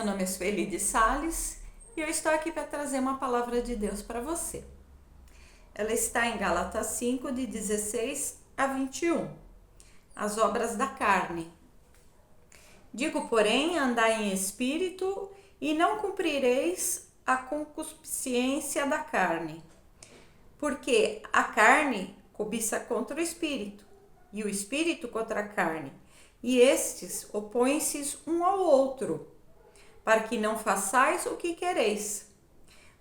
meu nome é Sueli de Sales e eu estou aqui para trazer uma palavra de Deus para você. Ela está em Gálatas 5, de 16 a 21. As obras da carne. Digo, porém, andai em espírito e não cumprireis a concupiscência da carne. Porque a carne cobiça contra o espírito e o espírito contra a carne. E estes opõem-se um ao outro, para que não façais o que quereis.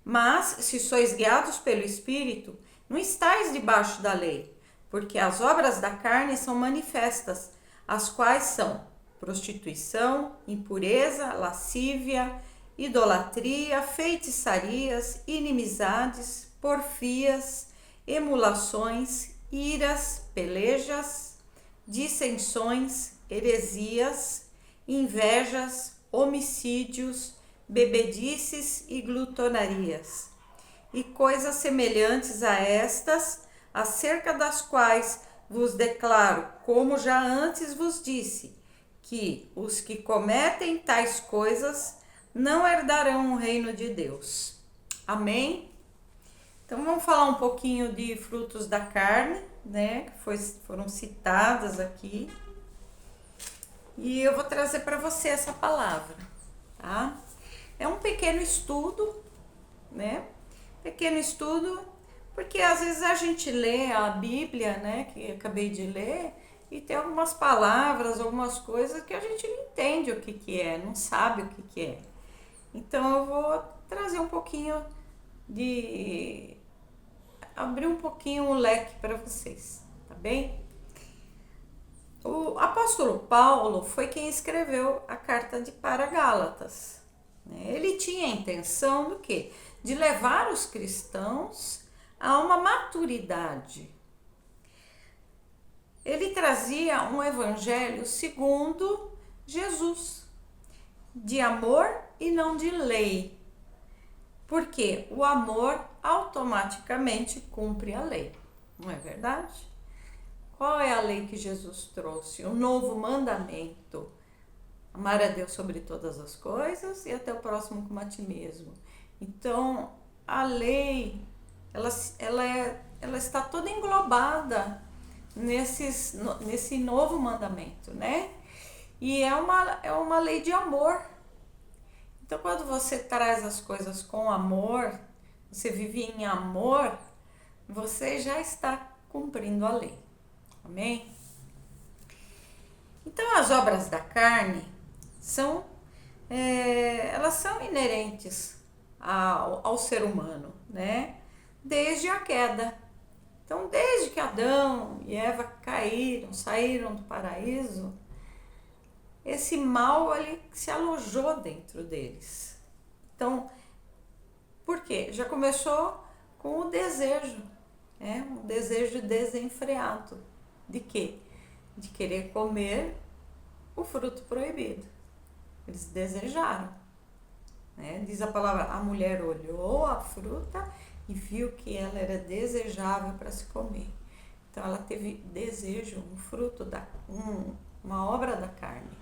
Mas, se sois guiados pelo Espírito, não estáis debaixo da lei, porque as obras da carne são manifestas, as quais são prostituição, impureza, lascívia, idolatria, feitiçarias, inimizades, porfias, emulações, iras, pelejas, dissensões, heresias, invejas, homicídios, bebedices e glutonarias, e coisas semelhantes a estas, acerca das quais vos declaro, como já antes vos disse, que os que cometem tais coisas não herdarão o reino de Deus. Amém? Então vamos falar um pouquinho de frutos da carne, né, que foram citadas aqui. E eu vou trazer para você essa palavra, tá? É um pequeno estudo, né? Pequeno estudo, porque às vezes a gente lê a Bíblia, né, que eu acabei de ler, e tem algumas palavras, algumas coisas que a gente não entende o que é, não sabe o que é. Então eu vou trazer um pouquinho abrir um pouquinho o leque para vocês, tá bem? O apóstolo Paulo foi quem escreveu a carta para Gálatas. Ele tinha a intenção do quê? De levar os cristãos a uma maturidade. Ele trazia um evangelho segundo Jesus, de amor e não de lei. Porque o amor automaticamente cumpre a lei, não é verdade? Qual é a lei que Jesus trouxe? O novo mandamento. Amar a Deus sobre todas as coisas e até o próximo como a ti mesmo. Então, a lei, ela está toda englobada nesse novo mandamento, né? E é uma lei de amor. Então, quando você traz as coisas com amor, você vive em amor, você já está cumprindo a lei. Amém? Então, as obras da carne elas são inerentes ao ser humano, né? Desde a queda. Então, desde que Adão e Eva saíram do paraíso, esse mal ele se alojou dentro deles. Então, por quê? Já começou com o desejo, um desejo desenfreado. De quê? De querer comer o fruto proibido. Eles desejaram, né? Diz a palavra, a mulher olhou a fruta e viu que ela era desejável para se comer. Então ela teve desejo, um fruto, uma obra da carne.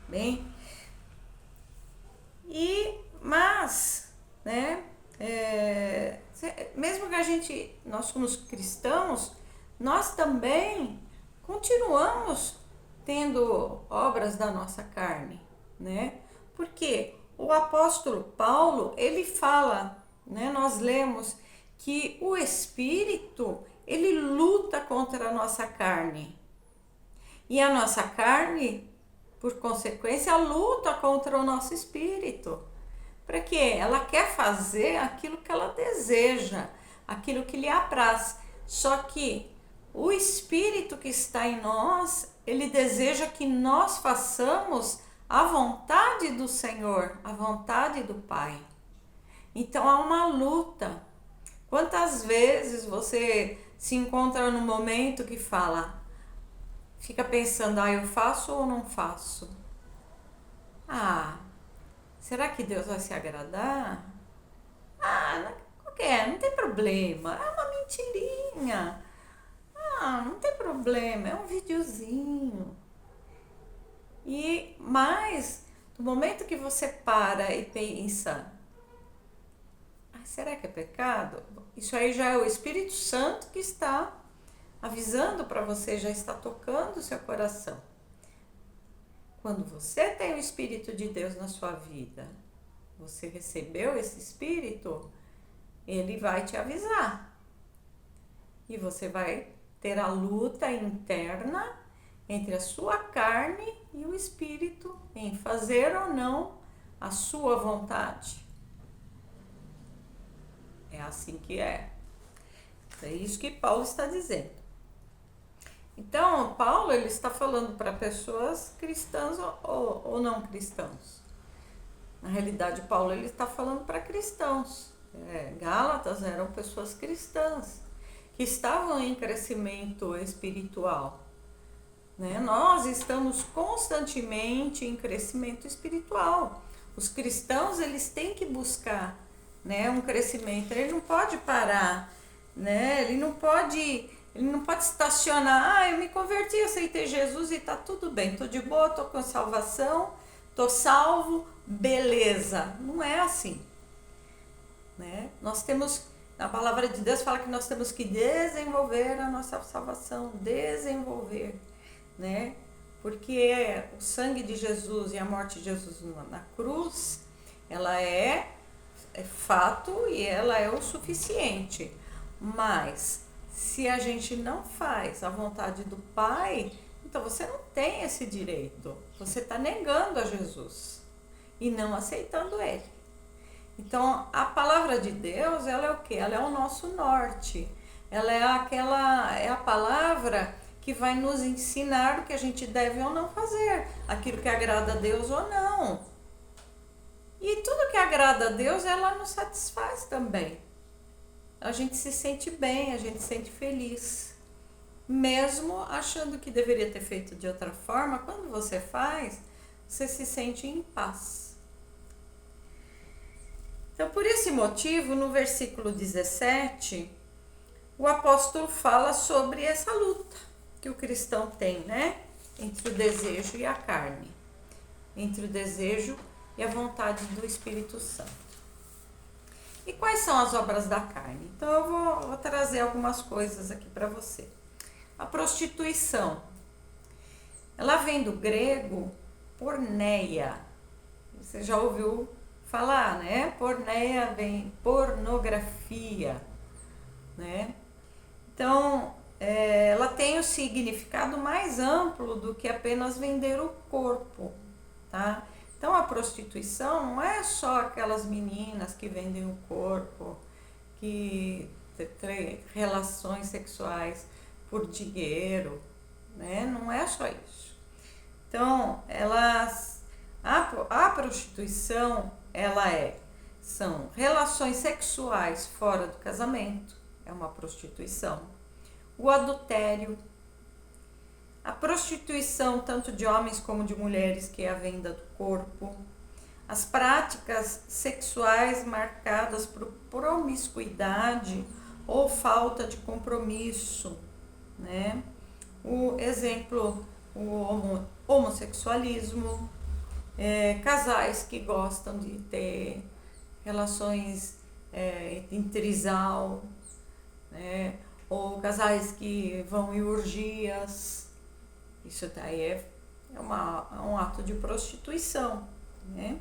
Bem, mas, né, mesmo que nós somos cristãos, nós também continuamos tendo obras da nossa carne, né? Porque o apóstolo Paulo, ele fala, né? Nós lemos que o Espírito, ele luta contra a nossa carne. E a nossa carne, por consequência, luta contra o nosso Espírito. Para quê? Ela quer fazer aquilo que ela deseja, aquilo que lhe apraz. Só que o Espírito que está em nós, ele deseja que nós façamos a vontade do Senhor, a vontade do Pai. Então há uma luta. Quantas vezes você se encontra no momento que fica pensando, eu faço ou não faço? Será que Deus vai se agradar? Não tem problema, é uma mentirinha. Não tem problema, é um videozinho. Mas Do momento que você para e pensa, será que é pecado? Isso aí já é o Espírito Santo que está avisando para você, já está tocando o seu coração. Quando você tem o Espírito de Deus na sua vida, você recebeu esse Espírito, ele vai te avisar. E você vai ter a luta interna entre a sua carne e o Espírito em fazer ou não a sua vontade. É assim que é. É isso que Paulo está dizendo. Então, Paulo ele está falando para pessoas cristãs ou não cristãos. Na realidade, Paulo ele está falando para cristãos. Gálatas eram pessoas cristãs que estavam em crescimento espiritual. Né? Nós estamos constantemente em crescimento espiritual. Os cristãos eles têm que buscar, né, um crescimento. Ele não pode parar, né? Ele não pode estacionar. Eu me converti, aceitei Jesus e tá tudo bem, tô de boa, tô com salvação, tô salvo, beleza. Não é assim, né? Nós temos, a palavra de Deus fala que nós temos que desenvolver a nossa salvação, né? Porque o sangue de Jesus e a morte de Jesus na cruz, ela é fato e ela é o suficiente. Mas se a gente não faz a vontade do Pai, então você não tem esse direito. Você está negando a Jesus e não aceitando Ele. Então, a palavra de Deus, ela é o quê? Ela é o nosso norte. Ela é a palavra que vai nos ensinar o que a gente deve ou não fazer, aquilo que agrada a Deus ou não. E tudo que agrada a Deus, ela nos satisfaz também. A gente se sente bem, a gente se sente feliz. Mesmo achando que deveria ter feito de outra forma, quando você faz, você se sente em paz. Então, por esse motivo, no versículo 17, o apóstolo fala sobre essa luta que o cristão tem, né? Entre o desejo e a carne. Entre o desejo e a vontade do Espírito Santo. E quais são as obras da carne? Então eu vou trazer algumas coisas aqui para você. A prostituição, ela vem do grego porneia. Você já ouviu falar, né? Porneia vem pornografia, né? Então ela tem o significado mais amplo do que apenas vender o corpo, tá? Então a prostituição não é só aquelas meninas que vendem o corpo, que têm relações sexuais por dinheiro, né? Não é só isso. Então a prostituição são relações sexuais fora do casamento, é uma prostituição. O adultério, a prostituição tanto de homens como de mulheres, que é a venda do corpo, as práticas sexuais marcadas por promiscuidade ou falta de compromisso, né? O exemplo, o homossexualismo, casais que gostam de ter relações em trisal, né? Ou casais que vão em orgias. Isso daí é um ato de prostituição, né?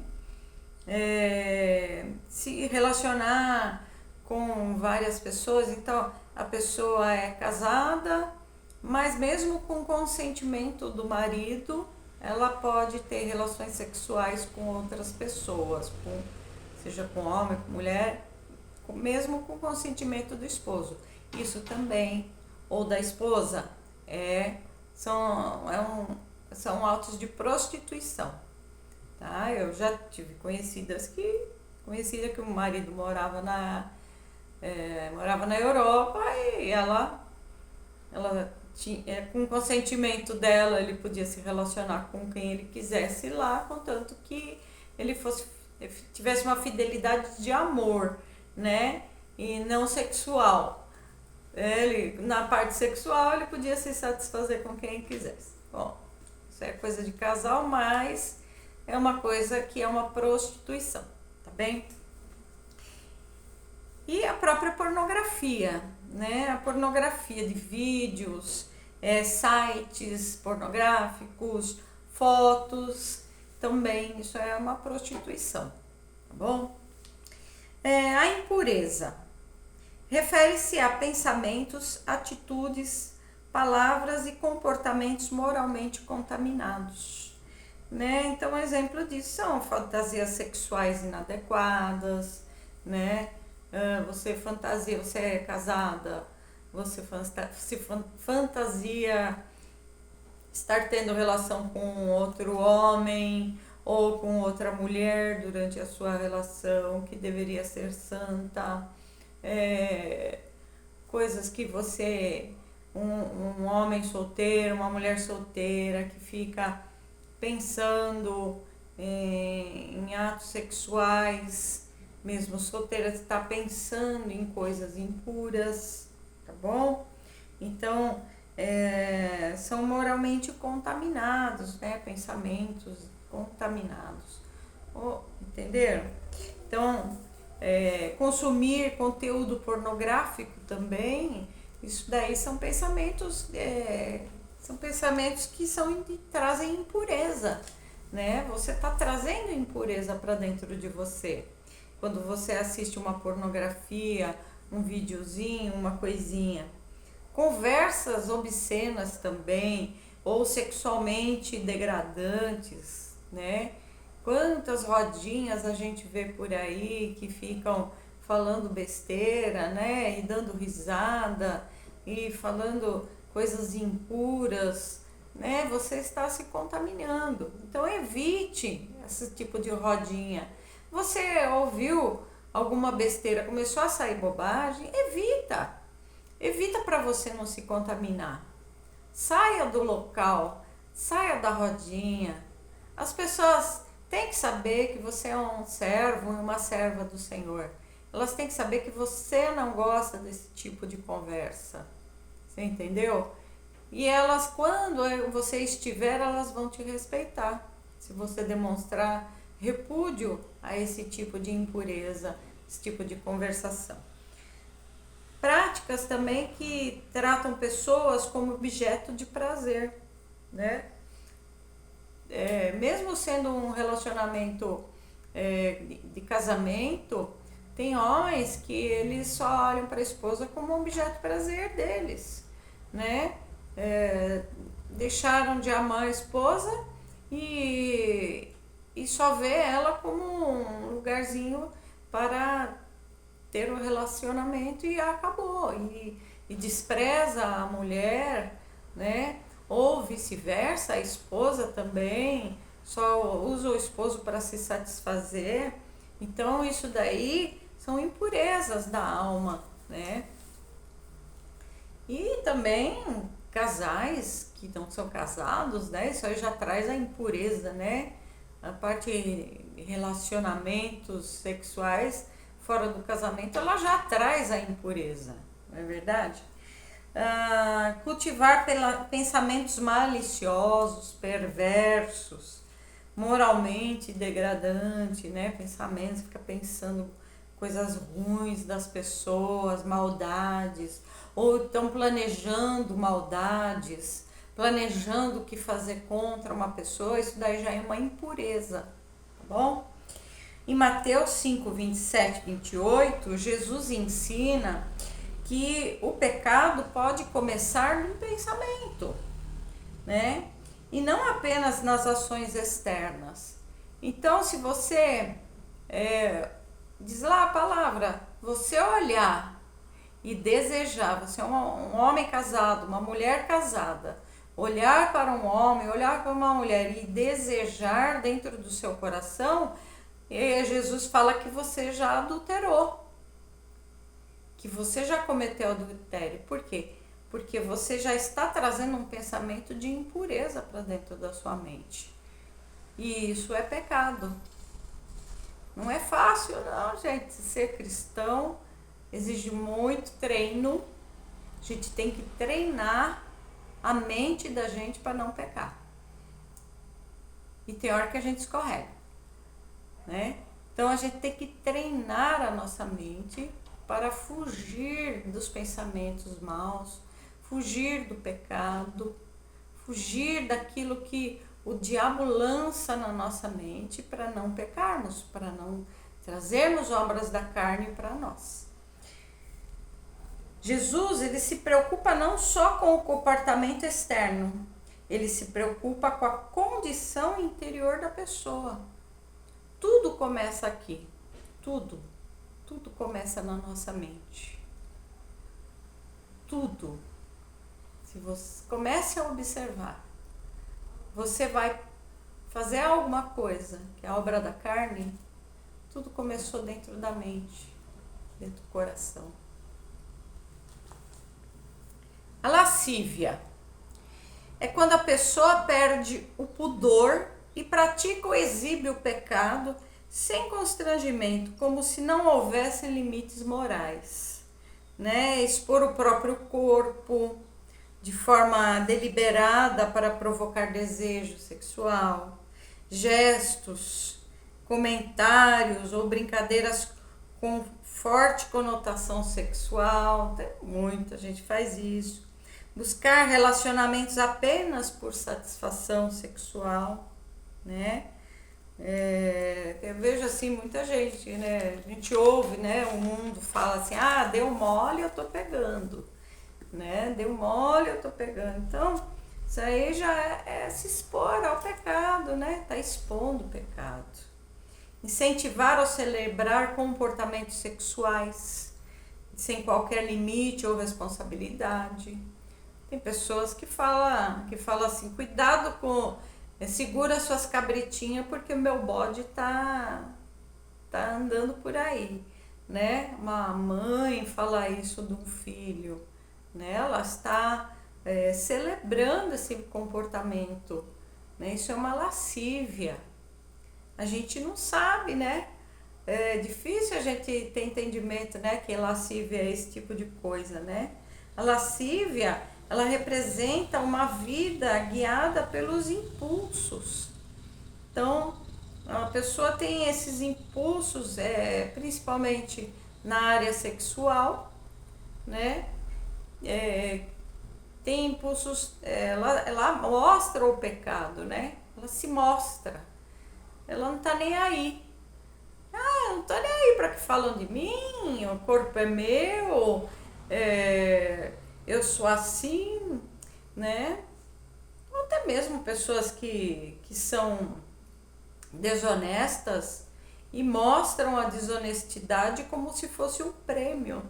Se relacionar com várias pessoas, então a pessoa é casada, mas mesmo com consentimento do marido, ela pode ter relações sexuais com outras pessoas, seja com homem, com mulher, mesmo com consentimento do esposo. Isso também, ou da esposa, são atos de prostituição, tá? Eu já tive conhecida que o marido morava na Europa e ela tinha, com o consentimento dela, ele podia se relacionar com quem ele quisesse lá, contanto que ele tivesse uma fidelidade de amor, né? E não sexual. Na parte sexual, ele podia se satisfazer com quem quisesse. Bom, isso é coisa de casal, mas é uma coisa que é uma prostituição, tá bem? E a própria pornografia, né? A pornografia de vídeos, sites pornográficos, fotos, também isso é uma prostituição, tá bom? A impureza refere-se a pensamentos, atitudes, palavras e comportamentos moralmente contaminados, né? Então, exemplo disso são fantasias sexuais inadequadas, né? Você é casada, você fantasia estar tendo relação com outro homem ou com outra mulher durante a sua relação, que deveria ser santa, coisas que você, um homem solteiro, uma mulher solteira que fica pensando em atos sexuais, mesmo solteira, está pensando em coisas impuras, tá bom? Então, são moralmente contaminados, né? Pensamentos contaminados, entenderam? Então, consumir conteúdo pornográfico também, isso daí são pensamentos que trazem impureza, né? Você está trazendo impureza para dentro de você. Quando você assiste uma pornografia, um videozinho, uma coisinha. Conversas obscenas também, ou sexualmente degradantes, né? Quantas rodinhas a gente vê por aí que ficam falando besteira, né? E dando risada, e falando coisas impuras, né? Você está se contaminando. Então evite esse tipo de rodinha. Você ouviu alguma besteira, começou a sair bobagem, evita para você não se contaminar. Saia do local, saia da rodinha. As pessoas têm que saber que você é um servo e uma serva do Senhor. Elas têm que saber que você não gosta desse tipo de conversa. Você entendeu? E elas, quando você estiver, elas vão te respeitar. Se você demonstrar repúdio a esse tipo de impureza, esse tipo de conversação. Práticas também que tratam pessoas como objeto de prazer, né? Mesmo sendo um relacionamento de casamento, tem homens que eles só olham para a esposa como um objeto de prazer deles, né? Deixaram de amar a esposa e só vê ela como um lugarzinho para ter um relacionamento e acabou. E despreza a mulher, né? Ou vice-versa, a esposa também só usa o esposo para se satisfazer. Então isso daí são impurezas da alma, né? E também casais que não são casados, né? Isso aí já traz a impureza, né? A parte de relacionamentos sexuais fora do casamento, ela já traz a impureza, não é verdade? Cultivar pensamentos maliciosos, perversos, moralmente degradante, né? Pensamentos, fica pensando coisas ruins das pessoas, maldades, ou estão planejando maldades, planejando o que fazer contra uma pessoa, isso daí já é uma impureza, tá bom? Em Mateus 5, 27, 28, Jesus ensina que o pecado pode começar no pensamento, né? E não apenas nas ações externas. Então, se você, diz lá a palavra, você olhar e desejar, você é um homem casado, uma mulher casada, olhar para um homem, olhar para uma mulher e desejar dentro do seu coração, Jesus fala que você já adulterou, que você já cometeu adultério. Por quê? Porque você já está trazendo um pensamento de impureza para dentro da sua mente. E isso é pecado. Não é fácil não, gente. Ser cristão exige muito treino. A gente tem que treinar a mente da gente para não pecar. e tem hora que a gente escorrega, né? Então a gente tem que treinar a nossa mente para fugir dos pensamentos maus, fugir do pecado, fugir daquilo que o diabo lança na nossa mente para não pecarmos, para não trazermos obras da carne para nós. Jesus, ele se preocupa não só com o comportamento externo, ele se preocupa com a condição interior da pessoa. Tudo começa aqui, tudo começa na nossa mente. Tudo. Se você comece a observar, você vai fazer alguma coisa que é a obra da carne, tudo começou dentro da mente, dentro do coração. A lascívia é quando a pessoa perde o pudor e pratica ou exibe o pecado sem constrangimento, como se não houvesse limites morais, né? Expor o próprio corpo de forma deliberada para provocar desejo sexual, gestos, comentários ou brincadeiras com forte conotação sexual, muita gente faz isso. Buscar relacionamentos apenas por satisfação sexual, né? Eu vejo assim muita gente, né? A gente ouve, né? O mundo fala assim, deu mole, eu tô pegando, né? Deu mole, eu tô pegando. Então, isso aí já é se expor ao pecado, né? Tá expondo o pecado. Incentivar ou celebrar comportamentos sexuais sem qualquer limite ou responsabilidade. Tem pessoas que falam assim, cuidado com, segura suas cabritinhas porque o meu bode tá andando por aí, né? Uma mãe fala isso de um filho, né? Ela está celebrando esse comportamento, né? Isso é uma lascívia. A gente não sabe, né? É difícil a gente ter entendimento, né? Que lascívia é esse tipo de coisa, né? A lascívia, ela representa uma vida guiada pelos impulsos. Então, a pessoa tem esses impulsos, principalmente na área sexual, né? Tem impulsos, ela mostra o pecado, né? Ela se mostra. Ela não tá nem aí. Eu não tô nem aí para que falam de mim, o corpo é meu, eu sou assim, né? Ou até mesmo pessoas que são desonestas e mostram a desonestidade como se fosse um prêmio,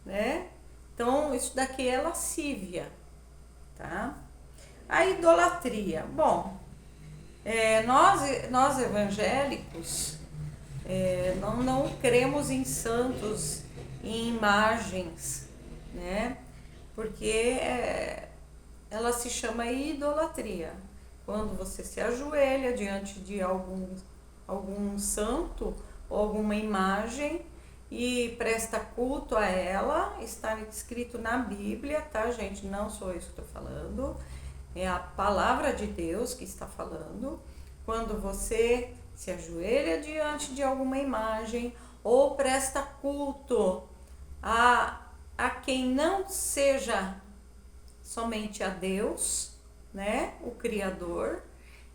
né? Então, isso daqui é lascívia, tá? A idolatria. Bom, nós evangélicos não cremos em santos, em imagens, né? Porque ela se chama idolatria. Quando você se ajoelha diante de algum santo ou alguma imagem e presta culto a ela, está escrito na Bíblia, tá, gente? Não sou isso que estou falando, é a palavra de Deus que está falando. Quando você se ajoelha diante de alguma imagem ou presta culto a quem não seja somente a Deus, né, o Criador,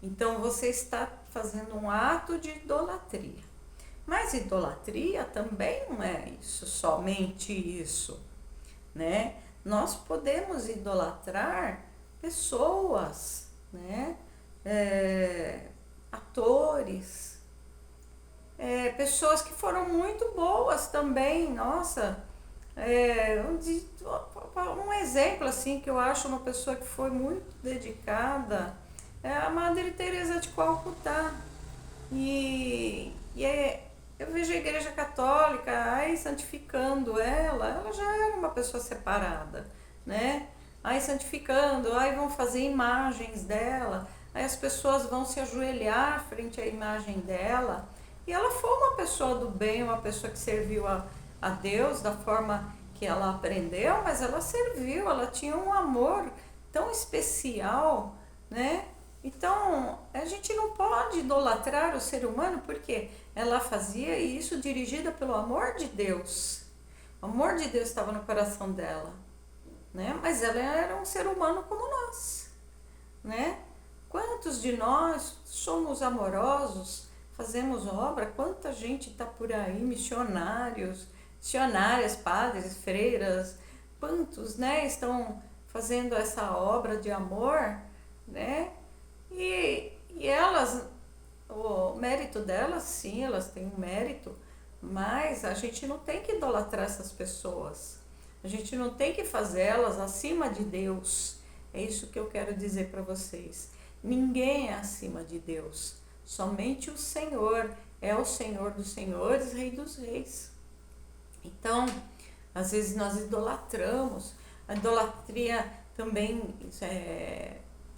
então você está fazendo um ato de idolatria. Mas idolatria também não é isso, somente isso, né? Nós podemos idolatrar pessoas, né? Atores, pessoas que foram muito boas também, nossa. Um exemplo assim que eu acho uma pessoa que foi muito dedicada é a Madre Teresa de Calcutá. Eu vejo a Igreja Católica santificando ela já era uma pessoa separada, né? Santificando, vão fazer imagens dela, aí as pessoas vão se ajoelhar frente à imagem dela, e ela foi uma pessoa do bem, uma pessoa que serviu a Deus da forma que ela aprendeu, mas ela serviu, ela tinha um amor tão especial, né? Então, a gente não pode idolatrar o ser humano porque ela fazia isso dirigida pelo amor de Deus. O amor de Deus estava no coração dela, né? Mas ela era um ser humano como nós, né? Quantos de nós somos amorosos, fazemos obra? Quanta gente está por aí, missionários, missionárias, padres, freiras, quantos, né, estão fazendo essa obra de amor, né? E elas, o mérito delas, sim, elas têm um mérito, mas a gente não tem que idolatrar essas pessoas. A gente não tem que fazê-las acima de Deus. É isso que eu quero dizer para vocês. Ninguém é acima de Deus. Somente o Senhor é o Senhor dos senhores, Rei dos reis. Então, às vezes nós idolatramos. A idolatria também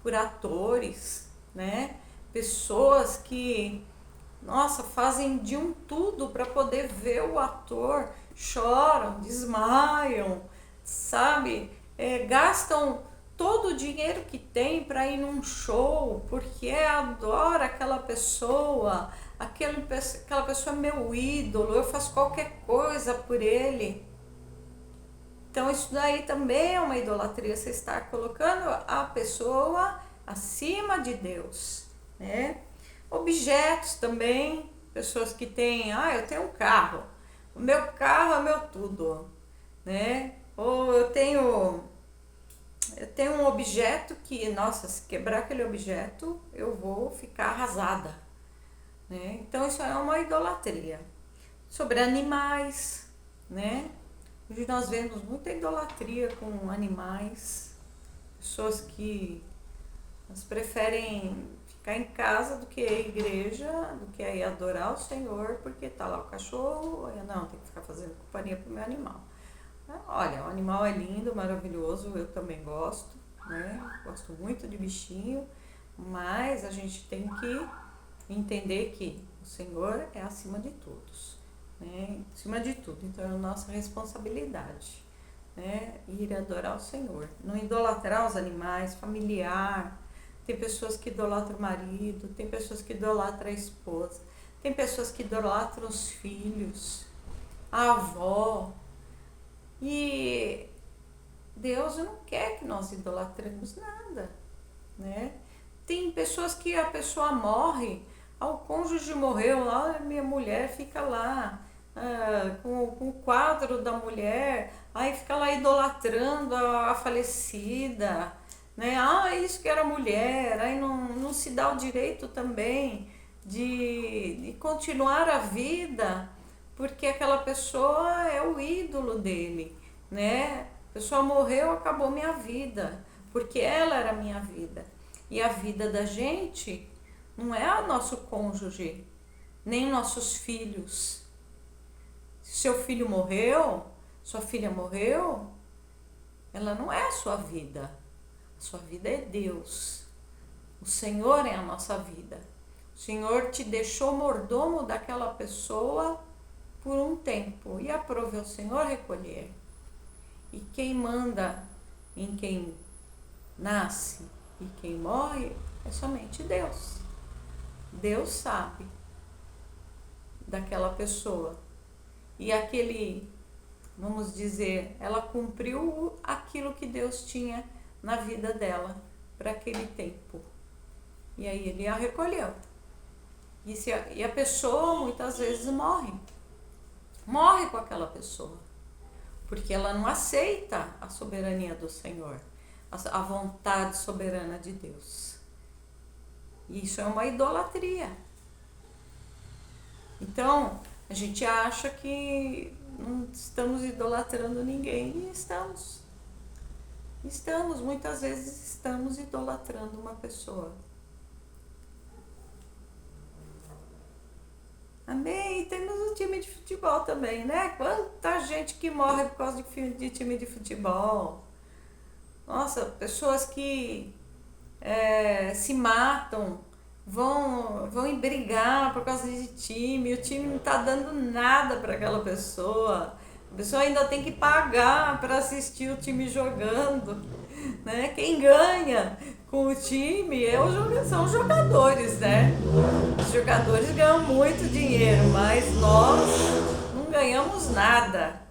por atores, né? Pessoas que, nossa, fazem de um tudo para poder ver o ator, choram, desmaiam, sabe? Gastam todo o dinheiro que tem para ir num show, porque adora aquela pessoa, aquela pessoa é meu ídolo, eu faço qualquer coisa por ele. Então isso daí também é uma idolatria, você está colocando a pessoa acima de Deus, né? Objetos também, pessoas que têm, eu tenho um carro, o meu carro é meu tudo, né? Ou eu tenho um objeto que, nossa, se quebrar aquele objeto, eu vou ficar arrasada, né? Então isso é uma idolatria. Sobre animais, né? Hoje nós vemos muita idolatria com animais, pessoas que elas preferem ficar em casa do que ir à igreja, do que ir adorar o Senhor, porque tá lá o cachorro, não, tem que ficar fazendo companhia pro meu animal. Olha, o animal é lindo, maravilhoso, eu também gosto, né? Gosto muito de bichinho, mas a gente tem que entender que o Senhor é acima de todos, né? Acima de tudo, então é a nossa responsabilidade, né? Ir adorar o Senhor, não idolatrar os animais, familiar. Tem pessoas que idolatram o marido, tem pessoas que idolatram a esposa, tem pessoas que idolatram os filhos, a avó. E Deus não quer que nós idolatremos nada, né? Tem pessoas que a pessoa morre, o cônjuge morreu, lá minha mulher fica lá com o quadro da mulher, aí fica lá idolatrando a falecida, né? Isso que era mulher, aí não se dá o direito também de continuar a vida, porque aquela pessoa é o ídolo dele, né? A pessoa morreu, acabou minha vida, porque ela era minha vida. E a vida da gente não é o nosso cônjuge, nem nossos filhos. Se seu filho morreu, sua filha morreu, ela não é a sua vida. A sua vida é Deus. O Senhor é a nossa vida. O Senhor te deixou mordomo daquela pessoa por um tempo, e aprove ao Senhor recolher. E quem manda em quem nasce e quem morre é somente Deus. Deus sabe daquela pessoa. E vamos dizer, ela cumpriu aquilo que Deus tinha na vida dela para aquele tempo. E aí ele a recolheu. E a pessoa muitas vezes morre com aquela pessoa, porque ela não aceita a soberania do Senhor, a vontade soberana de Deus. E isso é uma idolatria. Então, a gente acha que não estamos idolatrando ninguém, e estamos. Muitas vezes estamos idolatrando uma pessoa. Amém? Temos um time de futebol também, né? Quanta gente que morre por causa de time de futebol. Nossa, pessoas que se matam, vão brigar por causa de time, o time não está dando nada para aquela pessoa. A pessoa ainda tem que pagar para assistir o time jogando, né? Quem ganha com o time, são os jogadores, né? Os jogadores ganham muito dinheiro, mas nós não ganhamos nada.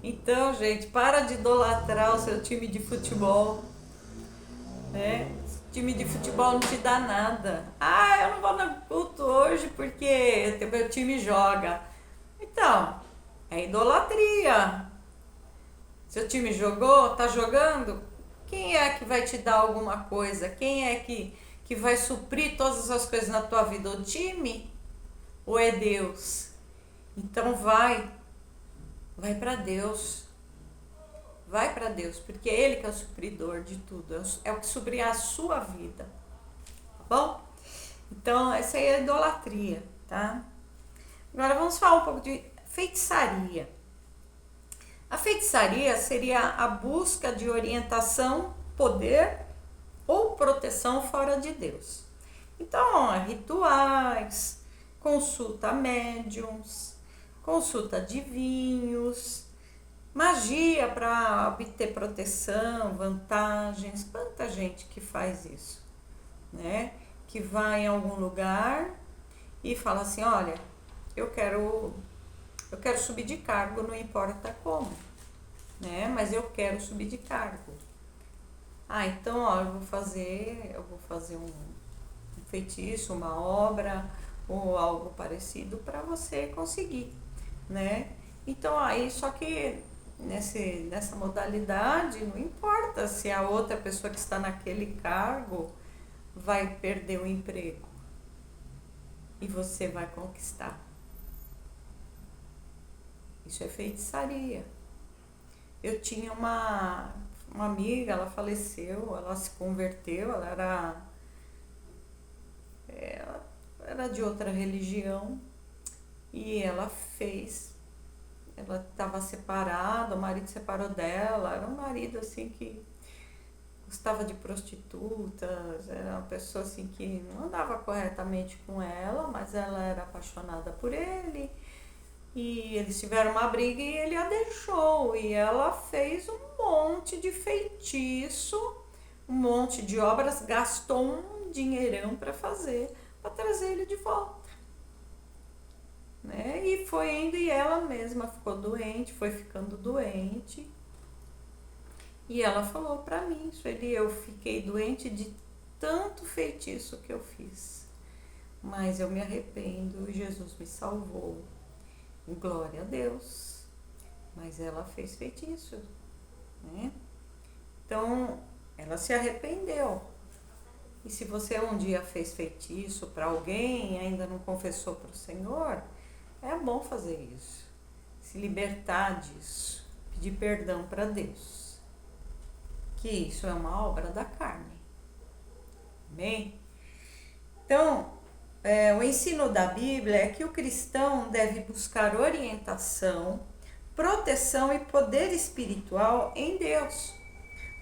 Então, gente, para de idolatrar o seu time de futebol, né? Time de futebol não te dá nada. Ah, eu não vou no culto hoje porque meu time joga. Então, é idolatria. Seu time jogou, tá jogando? Quem é que vai te dar alguma coisa? Quem é que vai suprir todas as coisas na tua vida? O time ou é Deus? Então vai para Deus. Vai para Deus, porque é Ele que é o supridor de tudo, é o que suprir a sua vida, tá bom? Então, essa aí é idolatria, tá? Agora vamos falar um pouco de feitiçaria. A feitiçaria seria a busca de orientação, poder ou proteção fora de Deus. Então, rituais, consulta a médiums, consulta a adivinhos, magia para obter proteção, vantagens. Quanta gente que faz isso, né? Que vai em algum lugar e fala assim, olha, eu quero subir de cargo, não importa como, né? Mas eu quero subir de cargo. Ah, então, ó, eu vou fazer um feitiço, uma obra ou algo parecido para você conseguir, né? Então, aí, só que nessa modalidade, não importa se a outra pessoa que está naquele cargo vai perder o emprego e você vai conquistar. Isso é feitiçaria. Eu tinha uma amiga, ela faleceu, ela se converteu, ela era de outra religião e ela estava separada, o marido separou dela, era um marido assim que gostava de prostitutas, era uma pessoa assim que não andava corretamente com ela, mas ela era apaixonada por ele. E eles tiveram uma briga e ele a deixou. E ela fez um monte de feitiço, um monte de obras, gastou um dinheirão para trazer ele de volta. Né? E foi indo e ela mesma ficou doente, foi ficando doente. E ela falou para mim, eu fiquei doente de tanto feitiço que eu fiz. Mas eu me arrependo e Jesus me salvou. Glória a Deus. Mas ela fez feitiço, né? Então, ela se arrependeu. E se você um dia fez feitiço para alguém e ainda não confessou para o Senhor, é bom fazer isso. Se libertar disso. Pedir perdão para Deus. Que isso é uma obra da carne. Amém? Então, o ensino da Bíblia é que o cristão deve buscar orientação, proteção e poder espiritual em Deus,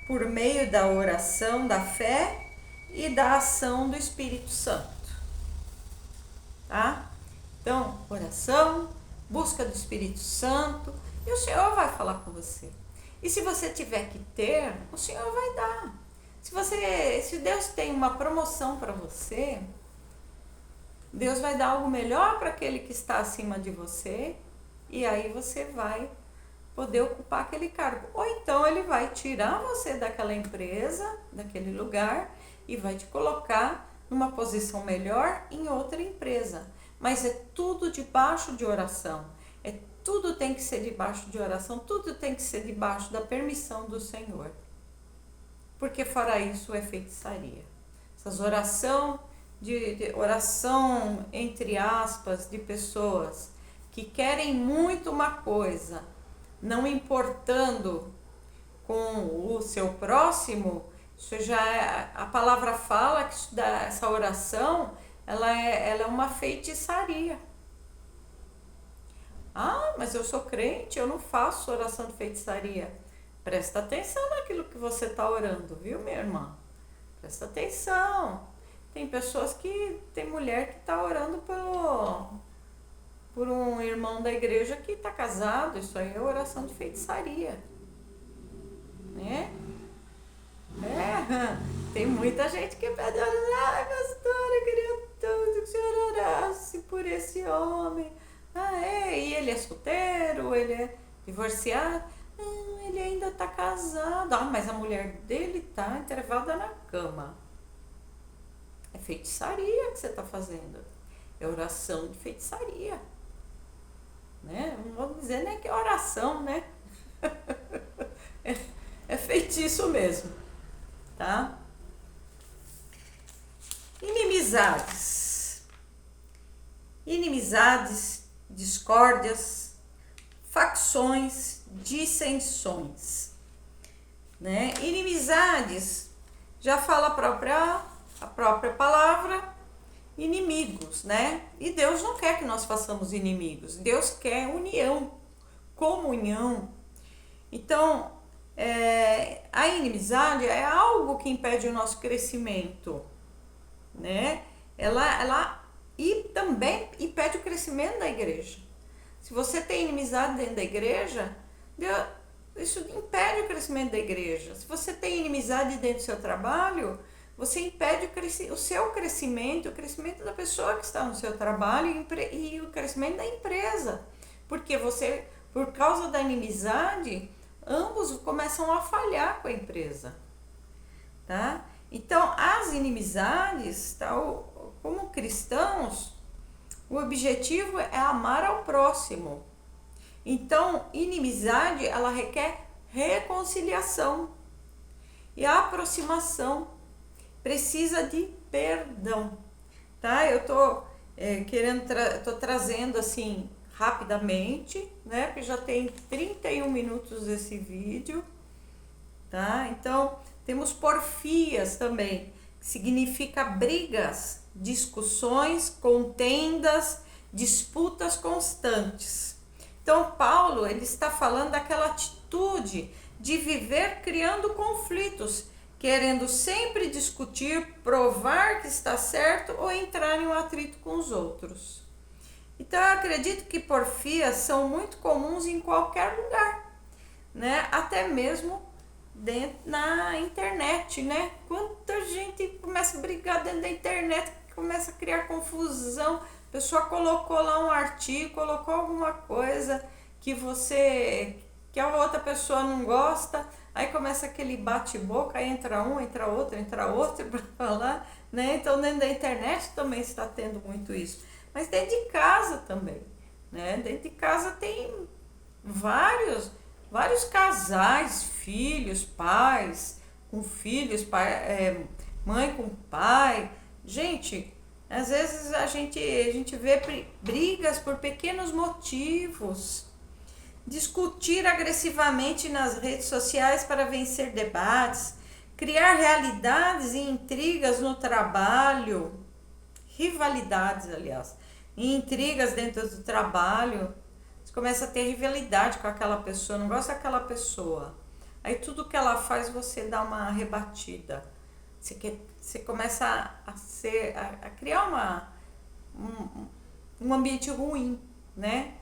por meio da oração, da fé e da ação do Espírito Santo. Tá? Então, oração, busca do Espírito Santo, e o Senhor vai falar com você. E se você tiver que ter, o Senhor vai dar. Se Deus tem uma promoção para você, Deus vai dar algo melhor para aquele que está acima de você e aí você vai poder ocupar aquele cargo. Ou então ele vai tirar você daquela empresa, daquele lugar e vai te colocar numa posição melhor em outra empresa. Mas é tudo debaixo de oração. Tudo tem que ser debaixo de oração, tudo tem que ser debaixo da permissão do Senhor. Porque fora isso é feitiçaria. Essas oração entre aspas de pessoas que querem muito uma coisa, não importando com o seu próximo, isso já a palavra fala que essa oração ela é uma feitiçaria. Ah, mas eu sou crente, eu não faço oração de feitiçaria. Presta atenção naquilo que você está orando, viu, minha irmã? Presta atenção. Tem mulher que está orando por um irmão da igreja que está casado. Isso aí é oração de feitiçaria, né? Tem muita gente que pede oração. Ai, pastora, eu queria tanto que o senhor orasse por esse homem. Ah, é? E ele é solteiro? Ele é divorciado? Não, ele ainda tá casado. Ah, mas a mulher dele tá entrevada na cama. É feitiçaria que você tá fazendo. É oração de feitiçaria. Né? Não vou dizer nem que é oração, né? É feitiço mesmo, tá? Inimizades. Inimizades, discórdias, facções, dissensões. Né? Inimizades, já fala a própria palavra, inimigos, né? E Deus não quer que nós façamos inimigos. Deus quer união, comunhão. Então, a inimizade é algo que impede o nosso crescimento, né? Ela e também impede o crescimento da igreja. Se você tem inimizade dentro da igreja, isso impede o crescimento da igreja. Se você tem inimizade dentro do seu trabalho, você impede o seu crescimento, o crescimento da pessoa que está no seu trabalho e o crescimento da empresa. Porque você, por causa da inimizade, ambos começam a falhar com a empresa. Tá? Então, as inimizades, tá? Como cristãos, o objetivo é amar ao próximo. Então, inimizade, ela requer reconciliação e aproximação. Precisa de perdão, tá? Eu tô tô trazendo assim rapidamente, né? Porque já tem 31 minutos esse vídeo, tá? Então, temos porfias também, que significa brigas, discussões, contendas, disputas constantes. Então, Paulo, ele está falando daquela atitude de viver criando conflitos, querendo sempre discutir, provar que está certo ou entrar em um atrito com os outros. Então, eu acredito que porfias são muito comuns em qualquer lugar, né? Até mesmo na internet, né? Quanta gente começa a brigar dentro da internet, começa a criar confusão. A pessoa colocou lá um artigo, colocou alguma coisa que a outra pessoa não gosta, aí começa aquele bate-boca, aí entra um, entra outro para falar, né? Então dentro da internet também está tendo muito isso, mas dentro de casa também, né? Dentro de casa tem vários casais, filhos, pais com filhos, mãe com pai. Gente, às vezes a gente vê brigas por pequenos motivos. Discutir agressivamente nas redes sociais para vencer debates, criar realidades e intrigas no trabalho, rivalidades, aliás, e intrigas dentro do trabalho. Você começa a ter rivalidade com aquela pessoa, não gosta daquela pessoa. Aí tudo que ela faz você dá uma rebatida. Você começa a criar um ambiente ruim, né?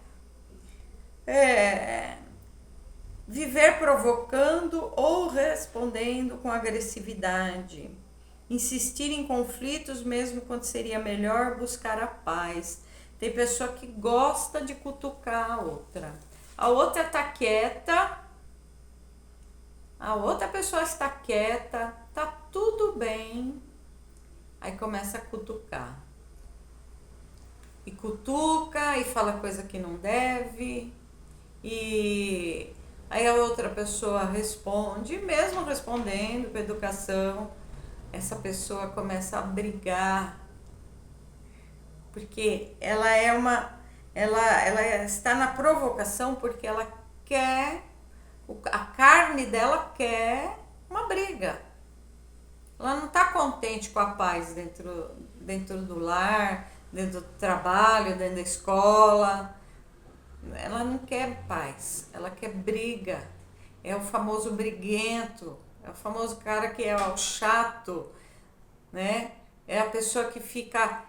Viver provocando ou respondendo com agressividade. Insistir em conflitos mesmo quando seria melhor buscar a paz. Tem pessoa que gosta de cutucar a outra. A outra está quieta, a outra pessoa está quieta, tá tudo bem. Aí começa a cutucar. E cutuca e fala coisa que não deve. E aí a outra pessoa responde, mesmo respondendo com educação, essa pessoa começa a brigar, porque ela está na provocação porque ela quer, a carne dela quer uma briga. Ela não está contente com a paz dentro do lar, dentro do trabalho, dentro da escola. Ela não quer paz, ela quer briga. É o famoso briguento, é o famoso cara que é o chato, né? É a pessoa que fica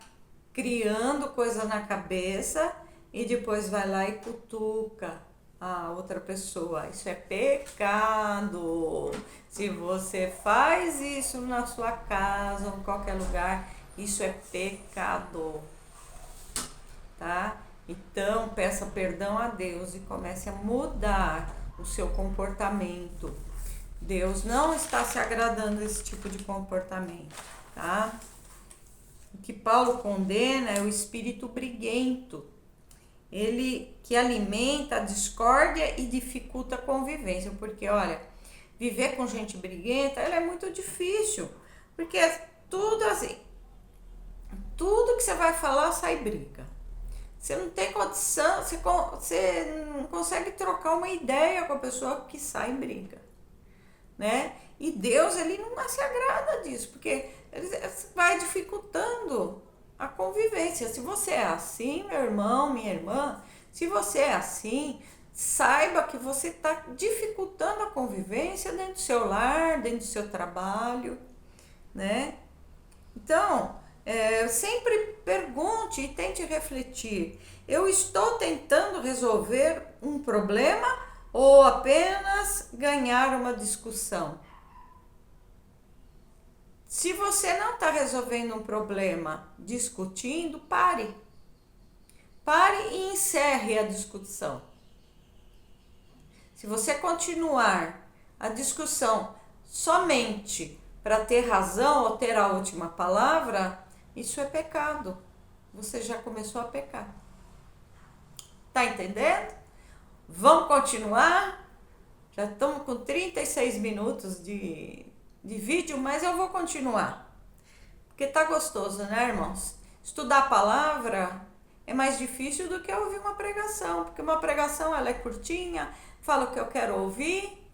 criando coisa na cabeça e depois vai lá e cutuca, a outra pessoa. Isso é pecado. Se você faz isso na sua casa ou em qualquer lugar, isso é pecado, tá? Então, peça perdão a Deus e comece a mudar o seu comportamento. Deus não está se agradando desse tipo de comportamento, tá? O que Paulo condena é o espírito briguento. Ele que alimenta a discórdia e dificulta a convivência, porque olha, viver com gente briguenta, ela é muito difícil, porque é tudo assim, tudo que você vai falar sai briga. Você não tem condição, você não consegue trocar uma ideia com a pessoa que sai em briga, né? E Deus, ele não se agrada disso, porque ele vai dificultando a convivência. Se você é assim, meu irmão, minha irmã, se você é assim, saiba que você está dificultando a convivência dentro do seu lar, dentro do seu trabalho, né? Então, sempre pergunte e tente refletir. Eu estou tentando resolver um problema ou apenas ganhar uma discussão? Se você não está resolvendo um problema discutindo, pare. Pare e encerre a discussão. Se você continuar a discussão somente para ter razão ou ter a última palavra, isso é pecado. Você já começou a pecar. Tá entendendo? Vamos continuar? Já estamos com 36 minutos de vídeo, mas eu vou continuar. Porque tá gostoso, né, irmãos? Estudar a palavra é mais difícil do que ouvir uma pregação, porque uma pregação ela é curtinha, fala o que eu quero ouvir,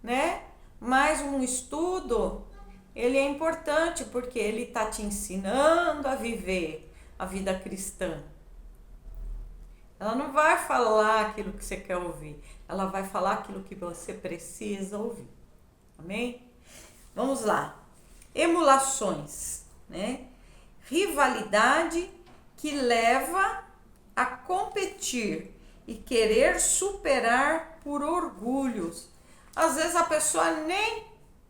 né? Mas um estudo, ele é importante porque ele tá te ensinando a viver a vida cristã. Ela não vai falar aquilo que você quer ouvir, ela vai falar aquilo que você precisa ouvir. Amém? Vamos lá. Emulações, né? Rivalidade que leva a competir e querer superar por orgulhos. Às vezes a pessoa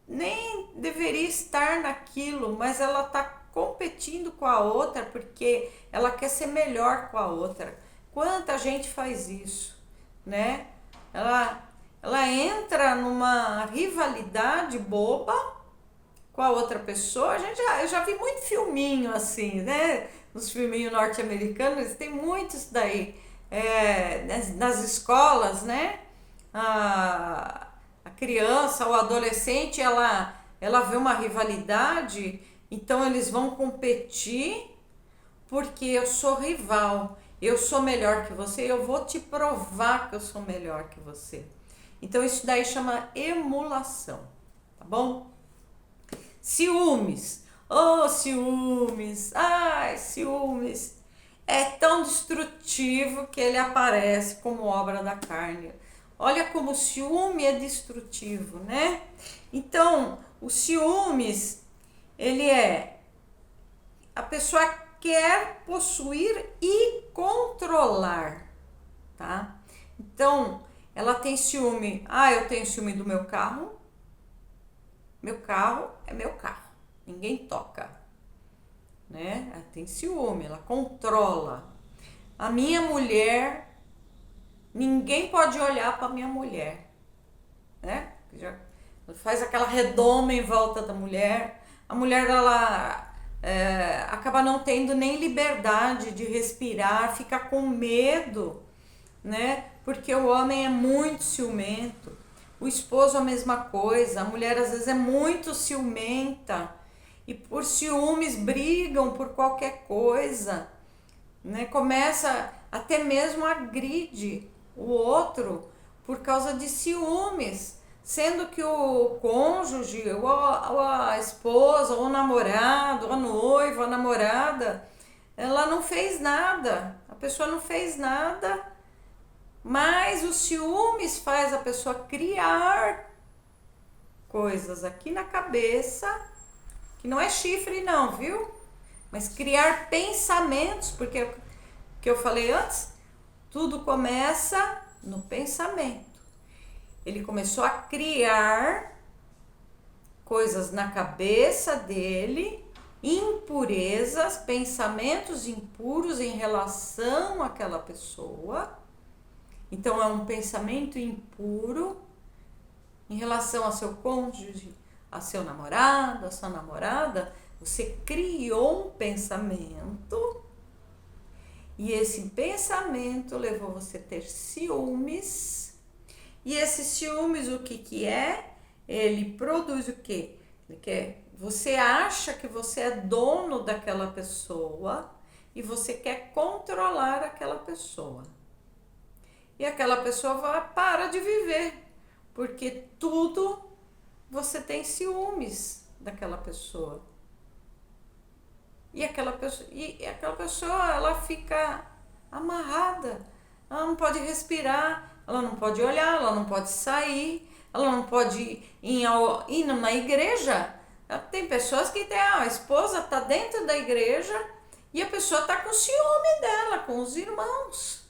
nem deveria estar naquilo, mas ela está competindo com a outra porque ela quer ser melhor com a outra. Quanta gente faz isso, né? Ela entra numa rivalidade boba com a outra pessoa. Eu já vi muito filminho assim, né? Nos filminhos norte-americanos, tem muito isso daí. Nas escolas, né? A criança ou adolescente, ela vê uma rivalidade, então eles vão competir porque eu sou rival. Eu sou melhor que você, eu vou te provar que eu sou melhor que você. Então isso daí chama emulação, tá bom? Ciúmes. Oh, ciúmes. Ai, ciúmes. É tão destrutivo que ele aparece como obra da carne. Olha como o ciúme é destrutivo, né? Então, o ciúmes, ele é a pessoa quer possuir e controlar, tá? Então, ela tem ciúme. Ah, eu tenho ciúme do meu carro. Meu carro é meu carro. Ninguém toca, né? Ela tem ciúme, ela controla. A minha mulher, ninguém pode olhar para minha mulher, né? Já faz aquela redoma em volta da mulher. A mulher, ela acaba não tendo nem liberdade de respirar, fica com medo, né? Porque o homem é muito ciumento, o esposo a mesma coisa, a mulher às vezes é muito ciumenta e por ciúmes brigam por qualquer coisa, né? Começa até mesmo a agride o outro por causa de ciúmes. Sendo que o cônjuge, ou a esposa, ou o namorado, ou a noiva, ou a namorada, ela não fez nada, a pessoa não fez nada, mas os ciúmes faz a pessoa criar coisas aqui na cabeça, que não é chifre não, viu? Mas criar pensamentos, porque que eu falei antes, tudo começa no pensamento. Ele começou a criar coisas na cabeça dele, impurezas, pensamentos impuros em relação àquela pessoa. Então é um pensamento impuro em relação ao seu cônjuge, a seu namorado, a sua namorada. Você criou um pensamento e esse pensamento levou você a ter ciúmes. E esses ciúmes, o que é? Ele produz o quê? Você acha que você é dono daquela pessoa e você quer controlar aquela pessoa. E aquela pessoa para de viver, porque tudo você tem ciúmes daquela pessoa. E aquela pessoa ela fica amarrada, ela não pode respirar, ela não pode olhar, ela não pode sair, ela não pode ir na igreja. Tem pessoas que tem, a esposa está dentro da igreja e a pessoa está com ciúme dela, com os irmãos.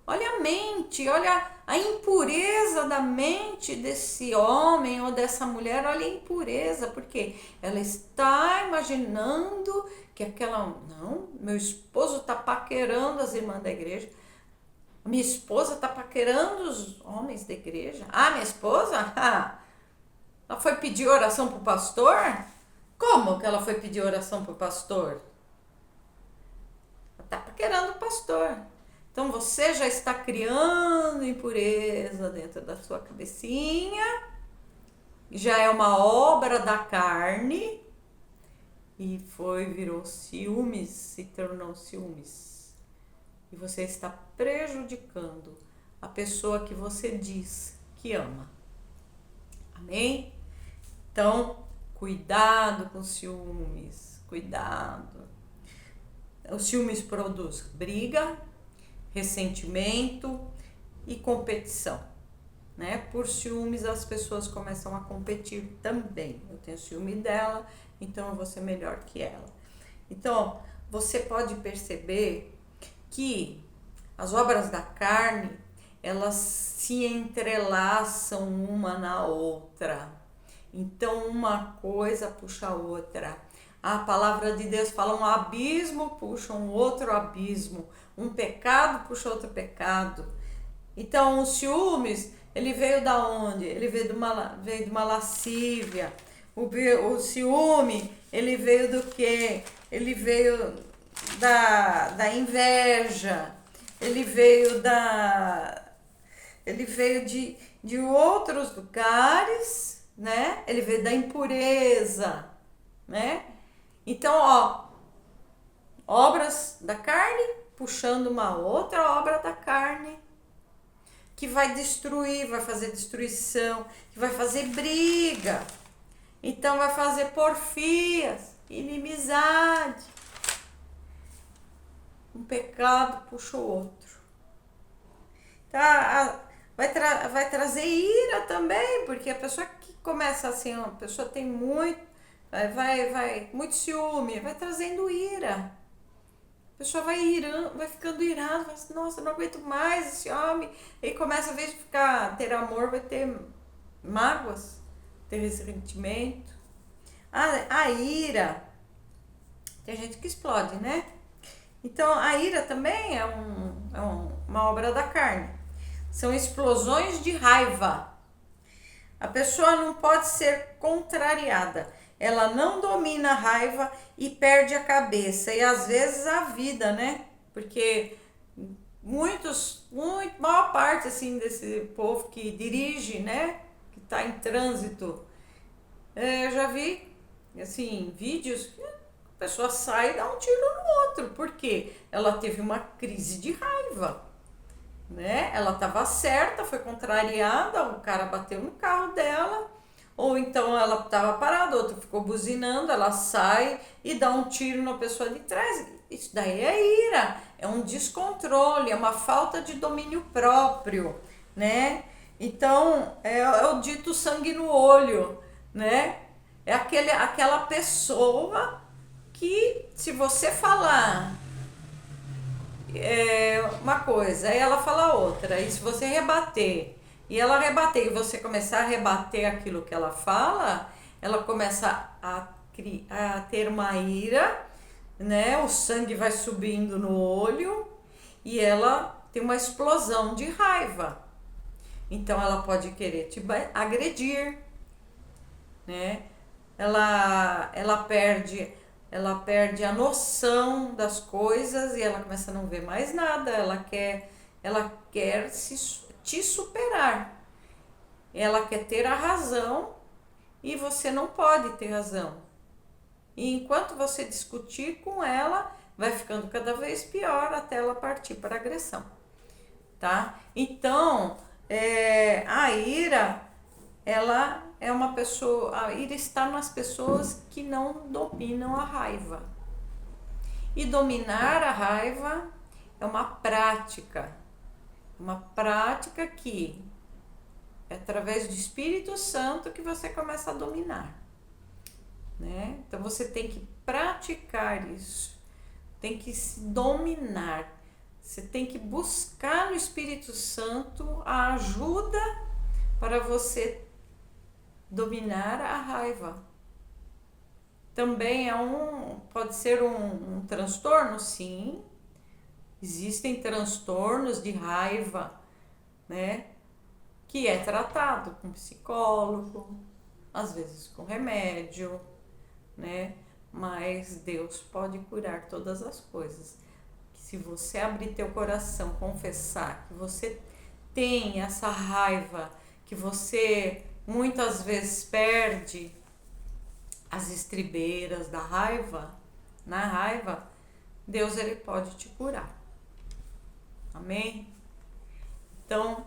Olha a mente, olha a impureza da mente desse homem ou dessa mulher, olha a impureza, porque ela está imaginando que não, meu esposo está paquerando as irmãs da igreja, minha esposa está paquerando os homens da igreja. Minha esposa? Ela foi pedir oração para o pastor? Como que ela foi pedir oração para o pastor? Ela está paquerando o pastor. Então você já está criando impureza dentro da sua cabecinha, já é uma obra da carne e virou ciúmes, se tornou ciúmes. E você está prejudicando a pessoa que você diz que ama. Amém? Então, cuidado com ciúmes, cuidado. O ciúmes produz briga, ressentimento e competição, né? Por ciúmes as pessoas começam a competir também. Eu tenho ciúme dela, então eu vou ser melhor que ela. Então, você pode perceber que as obras da carne, elas se entrelaçam uma na outra. Então, uma coisa puxa a outra. A palavra de Deus fala: um abismo puxa um outro abismo. Um pecado puxa outro pecado. Então, os ciúmes, ele veio da onde? Ele veio de uma lascívia. O ciúme, ele veio do quê? Ele veio da inveja. Ele veio de outros lugares, né? Ele veio da impureza, né? Então, obras da carne puxando uma outra obra da carne que vai destruir, vai fazer destruição, que vai fazer briga. Então vai fazer porfias, inimizade. Um pecado puxa o outro. Tá? Vai trazer ira também, porque a pessoa que começa assim, a pessoa tem muito ciúme, vai trazendo ira. A pessoa vai ficando irada, vai assim, nossa, não aguento mais esse homem. E começa, a vez de ter amor, vai ter mágoas, ter ressentimento. A ira, tem gente que explode, né? Então, a ira também é uma obra da carne. São explosões de raiva. A pessoa não pode ser contrariada. Ela não domina a raiva e perde a cabeça. E às vezes a vida, né? Porque maior parte assim, desse povo que dirige, né? Que está em trânsito. Eu já vi, assim, vídeos que a pessoa sai e dá um tiro no outro. Por quê? Ela teve uma crise de raiva. Né? Ela estava certa, foi contrariada, o cara bateu no carro dela, ou então ela estava parada, outro ficou buzinando, ela sai e dá um tiro na pessoa de trás. Isso daí é ira, é um descontrole, é uma falta de domínio próprio, né? Então é o dito sangue no olho, né? É aquela pessoa que, se você falar uma coisa, aí ela fala outra. E se você rebater, e ela rebater, e você começar a rebater aquilo que ela fala, ela começa a ter uma ira, né? O sangue vai subindo no olho e ela tem uma explosão de raiva. Então ela pode querer te agredir, né? Ela perde a noção das coisas e ela começa a não ver mais nada. Ela quer te superar. Ela quer ter a razão e você não pode ter razão. E enquanto você discutir com ela, vai ficando cada vez pior até ela partir para a agressão, tá? Então, a ira, ela é uma pessoa, a ira está nas pessoas que não dominam a raiva. E dominar a raiva é uma prática que é através do Espírito Santo que você começa a dominar, né? Então você tem que praticar isso, tem que se dominar, você tem que buscar no Espírito Santo a ajuda para você dominar a raiva. Também pode ser um transtorno, sim. Existem transtornos de raiva, né? Que é tratado com psicólogo, às vezes com remédio, né? Mas Deus pode curar todas as coisas. Se você abrir teu coração, confessar que você tem essa raiva, que você muitas vezes perde as estribeiras da raiva, na raiva, Deus ele pode te curar. Amém? Então,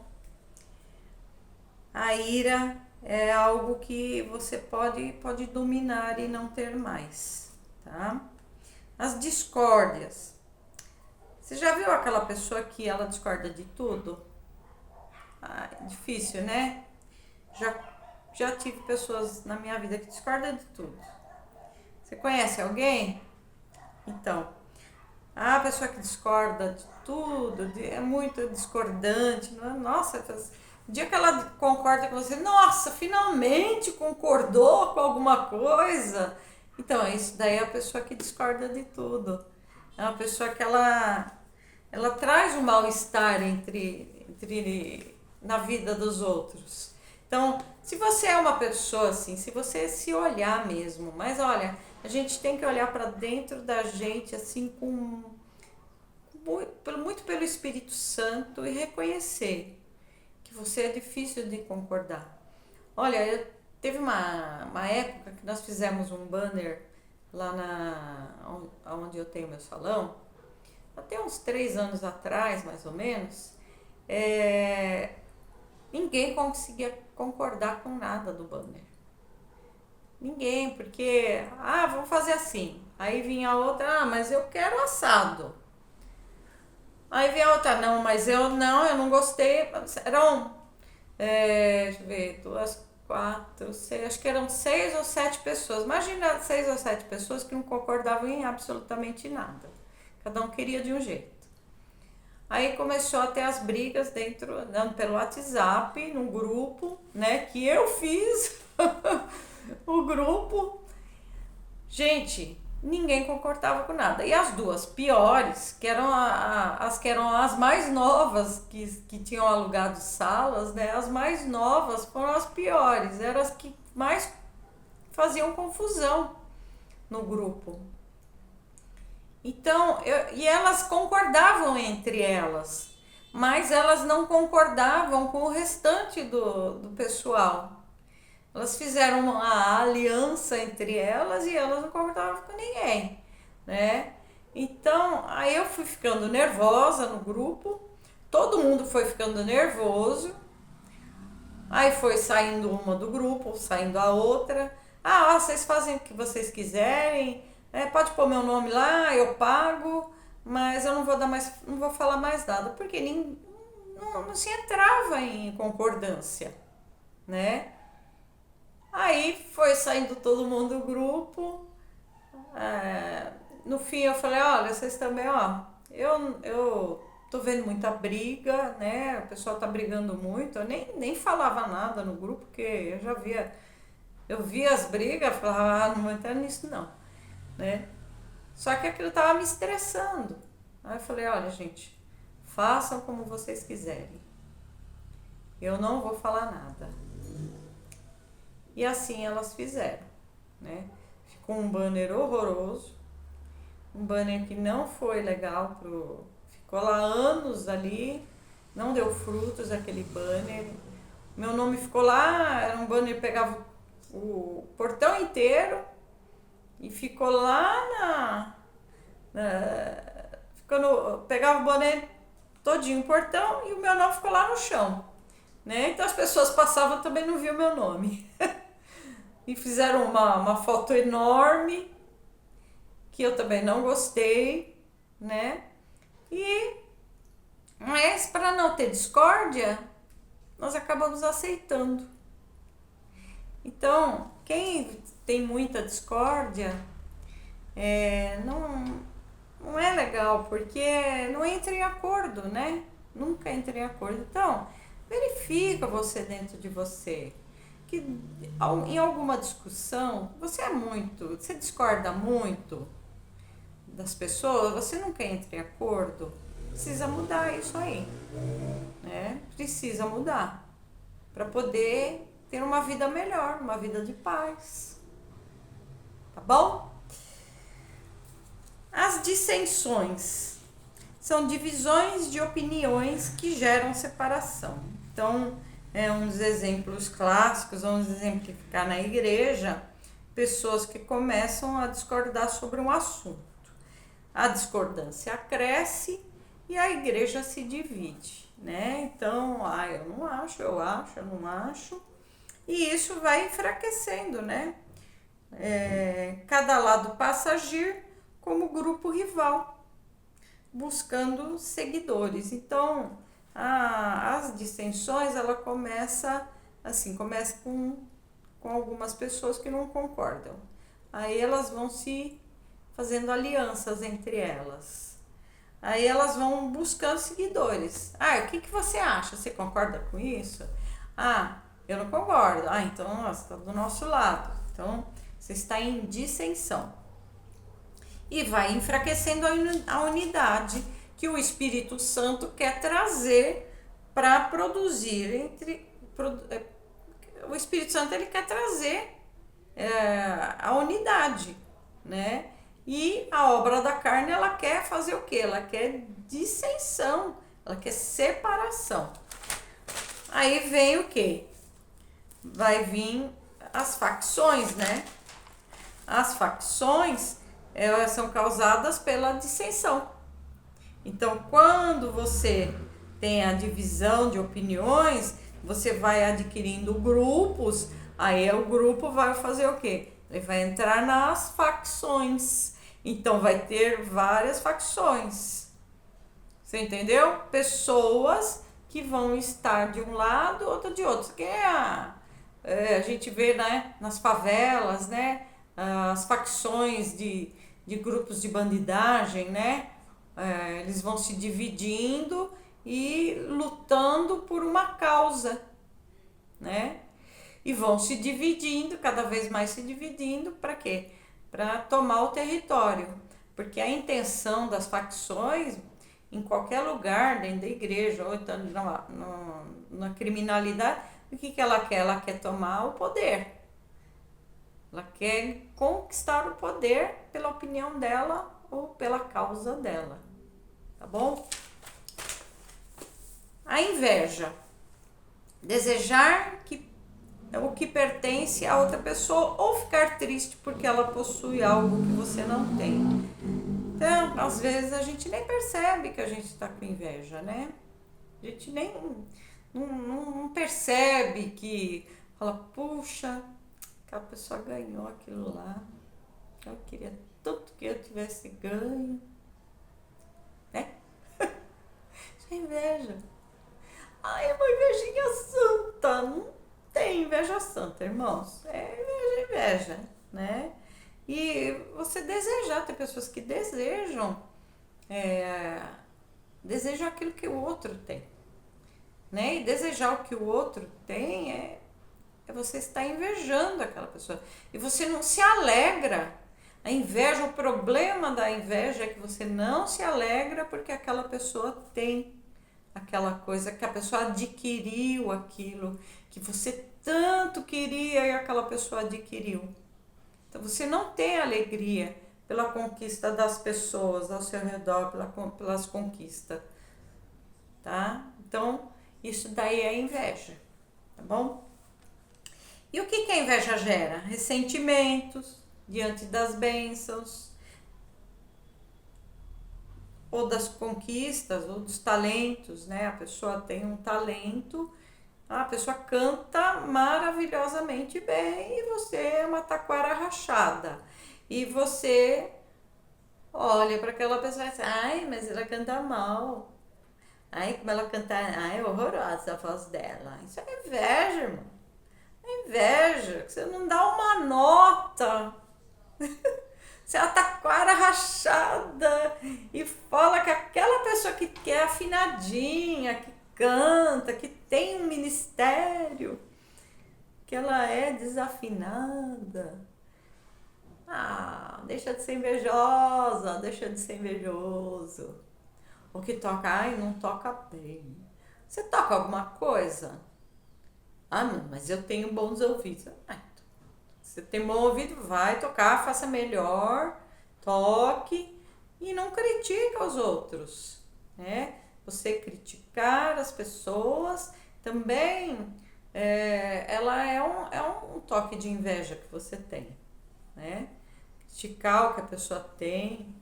a ira é algo que você pode dominar e não ter mais, tá? As discórdias. Você já viu aquela pessoa que ela discorda de tudo? É difícil, né? Já tive pessoas na minha vida que discordam de tudo. Você conhece alguém? Então, a pessoa que discorda de tudo, é muito discordante, nossa, o dia que ela concorda com você, nossa, finalmente concordou com alguma coisa. Então, isso daí é a pessoa que discorda de tudo. É uma pessoa que ela traz um mal-estar na vida dos outros. Então, se você é uma pessoa assim, se você se olhar mesmo, mas olha, a gente tem que olhar para dentro da gente assim muito pelo Espírito Santo e reconhecer que você é difícil de concordar. Olha, teve uma época que nós fizemos um banner lá onde eu tenho meu salão, até uns 3 anos atrás, mais ou menos. Ninguém conseguia concordar com nada do banner. Ninguém, porque, vamos fazer assim. Aí vinha a outra, mas eu quero assado. Aí vinha a outra, não, mas eu não gostei. Eram, deixa eu ver, 2, 4, 6, acho que eram 6 ou 7 pessoas. Imagina 6 ou 7 pessoas que não concordavam em absolutamente nada. Cada um queria de um jeito. Aí começou a ter as brigas pelo WhatsApp, no grupo, né, que eu fiz, o grupo. Gente, ninguém concordava com nada. E as duas piores, que eram as mais novas, que tinham alugado salas, né, as mais novas foram as piores, eram as que mais faziam confusão no grupo. Então, e elas concordavam entre elas, mas elas não concordavam com o restante do pessoal. Elas fizeram uma aliança entre elas e elas não concordavam com ninguém, né? Então, aí eu fui ficando nervosa no grupo, todo mundo foi ficando nervoso, aí foi saindo uma do grupo, saindo a outra. Vocês fazem o que vocês quiserem, pode pôr meu nome lá, eu pago, mas eu não vou falar mais nada, porque não se entrava em concordância, né? Aí foi saindo todo mundo do grupo, no fim eu falei, olha, vocês também, eu tô vendo muita briga, né? O pessoal tá brigando muito. Eu nem falava nada no grupo, porque eu via as brigas, falava, não vou entrar nisso não, né? Só que aquilo tava me estressando. Aí eu falei, olha, gente, façam como vocês quiserem. Eu não vou falar nada. E assim elas fizeram, né? Ficou um banner horroroso, um banner que não foi legal ficou lá anos ali, não deu frutos aquele banner. Meu nome ficou lá, era um banner que pegava o portão inteiro e ficou lá pegava o banner todinho o portão e o meu nome ficou lá no chão, né? Então as pessoas passavam também não viam o meu nome. E fizeram uma foto enorme que eu também não gostei, né? Mas para não ter discórdia, nós acabamos aceitando. Então, quem tem muita discórdia, não é legal, porque não entra em acordo, né? Nunca entra em acordo. Então, verifica você dentro de você que em alguma discussão você discorda muito das pessoas, você nunca entra em acordo, precisa mudar isso aí, né? Precisa mudar para poder ter uma vida melhor, uma vida de paz, tá bom? As dissensões são divisões de opiniões que geram separação. Então, uns exemplos clássicos, vamos exemplificar na igreja, pessoas que começam a discordar sobre um assunto. A discordância cresce e a igreja se divide, né? Então, eu não acho, eu acho, eu não acho. E isso vai enfraquecendo, né? Cada lado passa a agir como grupo rival, buscando seguidores. Então, as dissensões, ela começa com algumas pessoas que não concordam. Aí elas vão se fazendo alianças entre elas. Aí elas vão buscando seguidores. O que você acha? Você concorda com isso? Eu não concordo. Então você está do nosso lado. Então você está em dissensão. E vai enfraquecendo a unidade que o Espírito Santo quer trazer para produzir o Espírito Santo, ele quer trazer a unidade, né? E a obra da carne, ela quer fazer o quê? Ela quer dissensão, ela quer separação. Aí vem o quê? Vai vir as facções, né? As facções, elas são causadas pela dissensão. Então, quando você tem a divisão de opiniões, você vai adquirindo grupos, aí o grupo vai fazer o quê? Ele vai entrar nas facções. Então, vai ter várias facções. Você entendeu? Pessoas que vão estar de um lado, outro de outro. Que a gente vê, né, nas favelas, né, as facções de grupos de bandidagem, né? Eles vão se dividindo e lutando por uma causa, né? E vão se dividindo, cada vez mais se dividindo, para quê? Para tomar o território. Porque a intenção das facções, em qualquer lugar, dentro da igreja, ou então na criminalidade, o que ela quer? Ela quer tomar o poder. Ela quer conquistar o poder pela opinião dela ou pela causa dela. Tá bom? A inveja. Desejar o que pertence a outra pessoa ou ficar triste porque ela possui algo que você não tem. Então, às vezes a gente nem percebe que a gente está com inveja, né? A gente nem não percebe que fala, puxa, aquela pessoa ganhou aquilo lá. Eu queria tanto que eu tivesse ganho. Né? Isso é inveja. É uma invejinha santa. Não tem inveja santa, irmãos. É inveja, né? E você desejar, tem pessoas que desejam deseja aquilo que o outro tem, né? E desejar o que o outro tem é você estar invejando aquela pessoa. E você não se alegra. A inveja, o problema da inveja é que você não se alegra porque aquela pessoa tem aquela coisa, que a pessoa adquiriu aquilo que você tanto queria e aquela pessoa adquiriu. Então você não tem alegria pela conquista das pessoas ao seu redor, pelas conquistas, tá? Então isso daí é inveja, tá bom? E o que a inveja gera? Ressentimentos diante das bênçãos, ou das conquistas, ou dos talentos, né? A pessoa tem um talento, a pessoa canta maravilhosamente bem e você é uma taquara rachada. E você olha para aquela pessoa e diz, ai, mas ela canta mal. Ai, como ela canta, ai, é horrorosa a voz dela. Isso é inveja, irmão. É inveja, você não dá uma nota. Você é uma taquara rachada e fala que aquela pessoa que é afinadinha, que canta, que tem um ministério, que ela é desafinada. Ah, deixa de ser invejosa, deixa de ser invejoso. O que toca, ai, não toca bem. Você toca alguma coisa? Ah, não, mas eu tenho bons ouvidos. Ah, você tem bom ouvido, vai tocar, faça melhor, toque e não critica os outros, né? Você criticar as pessoas também, ela é um toque de inveja que você tem, né? Criticar o que a pessoa tem,